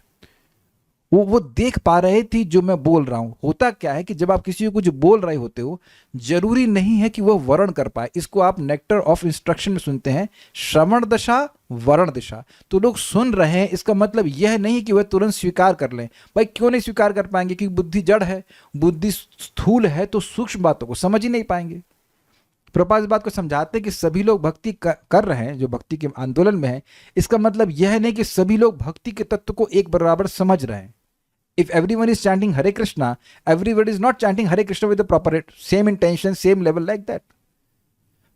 वो देख पा रहे थी जो मैं बोल रहा हूं। होता क्या है कि जब आप किसी को कुछ बोल रहे होते हो, जरूरी नहीं है कि वह वर्ण कर पाए। इसको आप नेक्टर ऑफ इंस्ट्रक्शन में सुनते हैं, श्रवण दशा, वर्ण दिशा। तो लोग सुन रहे हैं, इसका मतलब यह नहीं कि वह तुरंत स्वीकार कर लें। भाई क्यों नहीं स्वीकार कर पाएंगे? क्योंकि बुद्धि जड़ है, बुद्धि स्थूल है, तो सूक्ष्म बातों को समझ ही नहीं पाएंगे। प्रभुपाद इस बात को समझाते हैं कि सभी लोग भक्ति कर रहे हैं जो भक्ति के आंदोलन में है, इसका मतलब यह नहीं कि सभी लोग भक्ति के तत्व को एक बराबर समझ रहे हैं। If everyone is chanting Hare Krishna, everybody is not chanting Hare Krishna with the proper same intention, same level like that.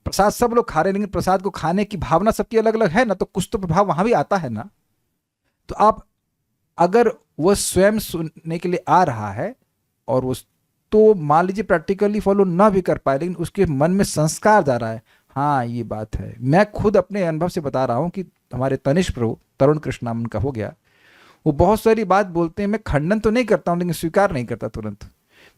प्रसाद सब लोग खा रहे हैं, लेकिन प्रसाद को खाने की भावना सबकी अलग अलग है ना, तो कुछ तो प्रभाव वहां भी आता है ना। तो आप अगर वह स्वयं सुनने के लिए आ रहा है और वो, तो मान लीजिए प्रैक्टिकली फॉलो ना भी कर पाए, लेकिन उसके मन में संस्कार जा रहा है, हाँ ये बात है। मैं खुद अपने अनुभव से बता रहा हूँ कि हमारे तनिष्क प्रभु तरुण कृष्णाम उनका हो गया, वो बहुत सारी बात बोलते हैं, मैं खंडन तो नहीं करता हूं लेकिन स्वीकार नहीं करता तुरंत।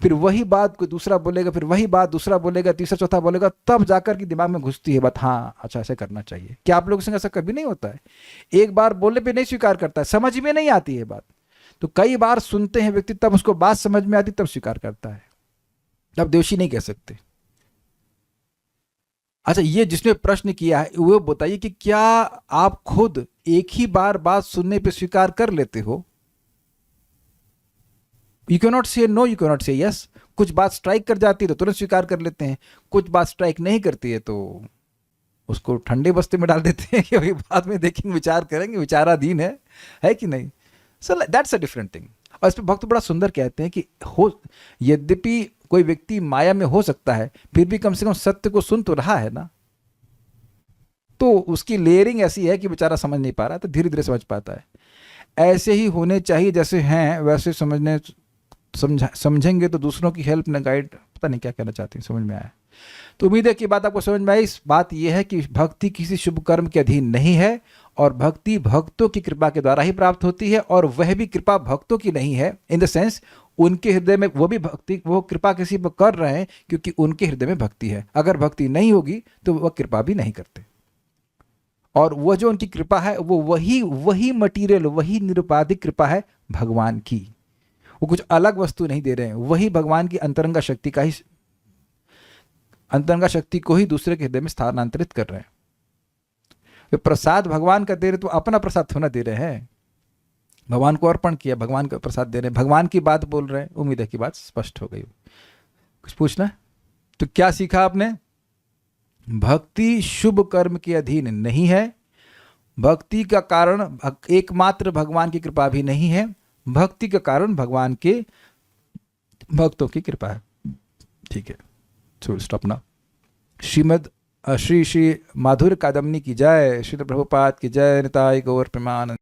फिर वही बात कोई दूसरा बोलेगा, फिर वही बात दूसरा बोलेगा, तीसरा चौथा बोलेगा, तब जाकर के दिमाग में घुसती है बात, हाँ अच्छा ऐसे करना चाहिए। क्या आप लोगों से ऐसा कभी नहीं होता है? एक बार बोलने पे नहीं स्वीकार करता है, समझ में नहीं आती है बात, तो कई बार सुनते हैं व्यक्ति, तब उसको बात समझ में आती, तब स्वीकार करता है। तब दोषी नहीं कह सकते। अच्छा, ये जिसने प्रश्न किया है वो बताइए कि क्या आप खुद एक ही बार बात सुनने पे स्वीकार कर लेते हो? यू कैन नॉट से नो, यू कैन नॉट से यस। कुछ बात स्ट्राइक कर जाती है तो तुरंत स्वीकार कर लेते हैं, कुछ बात स्ट्राइक नहीं करती है तो उसको ठंडे बस्ते में डाल देते हैं कि अभी बाद में देखेंगे, विचार करेंगे, विचाराधीन है कि नहीं। So that's a different thing. और इस पर भक्त बड़ा सुंदर कहते हैं कि हो, यद्यपि कोई व्यक्ति माया में हो सकता है, फिर भी कम से कम सत्य को सुन तो रहा है ना। तो उसकी लेयरिंग ऐसी है कि बेचारा समझ नहीं पा रहा, तो धीरे धीरे समझ पाता है। ऐसे ही होने चाहिए, जैसे हैं वैसे समझेंगे तो दूसरों की हेल्प न गाइड, पता नहीं क्या कहना चाहते हैं, समझ में आया। तो उम्मीद है कि बात आपको समझ में आई। बात यह है कि भक्ति किसी शुभ कर्म के अधीन नहीं है, और भक्ति भक्तों की कृपा के द्वारा ही प्राप्त होती है, और वह भी कृपा भक्तों की नहीं है इन द सेंस उनके हृदय में वो भी भक्ति, वो कृपा किसी पर कर रहे हैं क्योंकि उनके हृदय में भक्ति है। अगर भक्ति नहीं होगी तो वह कृपा भी नहीं करते। और वह जो उनकी कृपा है वो वही मटीरियल, वही निरुपाधिक कृपा है भगवान की। वो कुछ अलग वस्तु नहीं दे रहे हैं, वही भगवान की अंतरंगा शक्ति का ही, अंतरंगा शक्ति को ही दूसरे के हृदय में स्थानांतरित कर रहे हैं। वे प्रसाद भगवान का दे रहे तो अपना प्रसाद थोड़ा दे रहे हैं, भगवान को अर्पण किया, भगवान का प्रसाद दे रहे हैं, भगवान की बात बोल रहे हैं। उम्मीद है कि बात स्पष्ट हो गई। कुछ पूछना है? तो क्या सीखा आपने? भक्ति शुभ कर्म के अधीन नहीं है, भक्ति का कारण एकमात्र भगवान की कृपा भी नहीं है, भक्ति का कारण भगवान के भक्तों की कृपा है। ठीक है, स्टॉप ना। श्री श्री माधुर्य कादम्बनी की जय, श्री प्रभुपाद की जय, निताय गौर प्रेमानंद।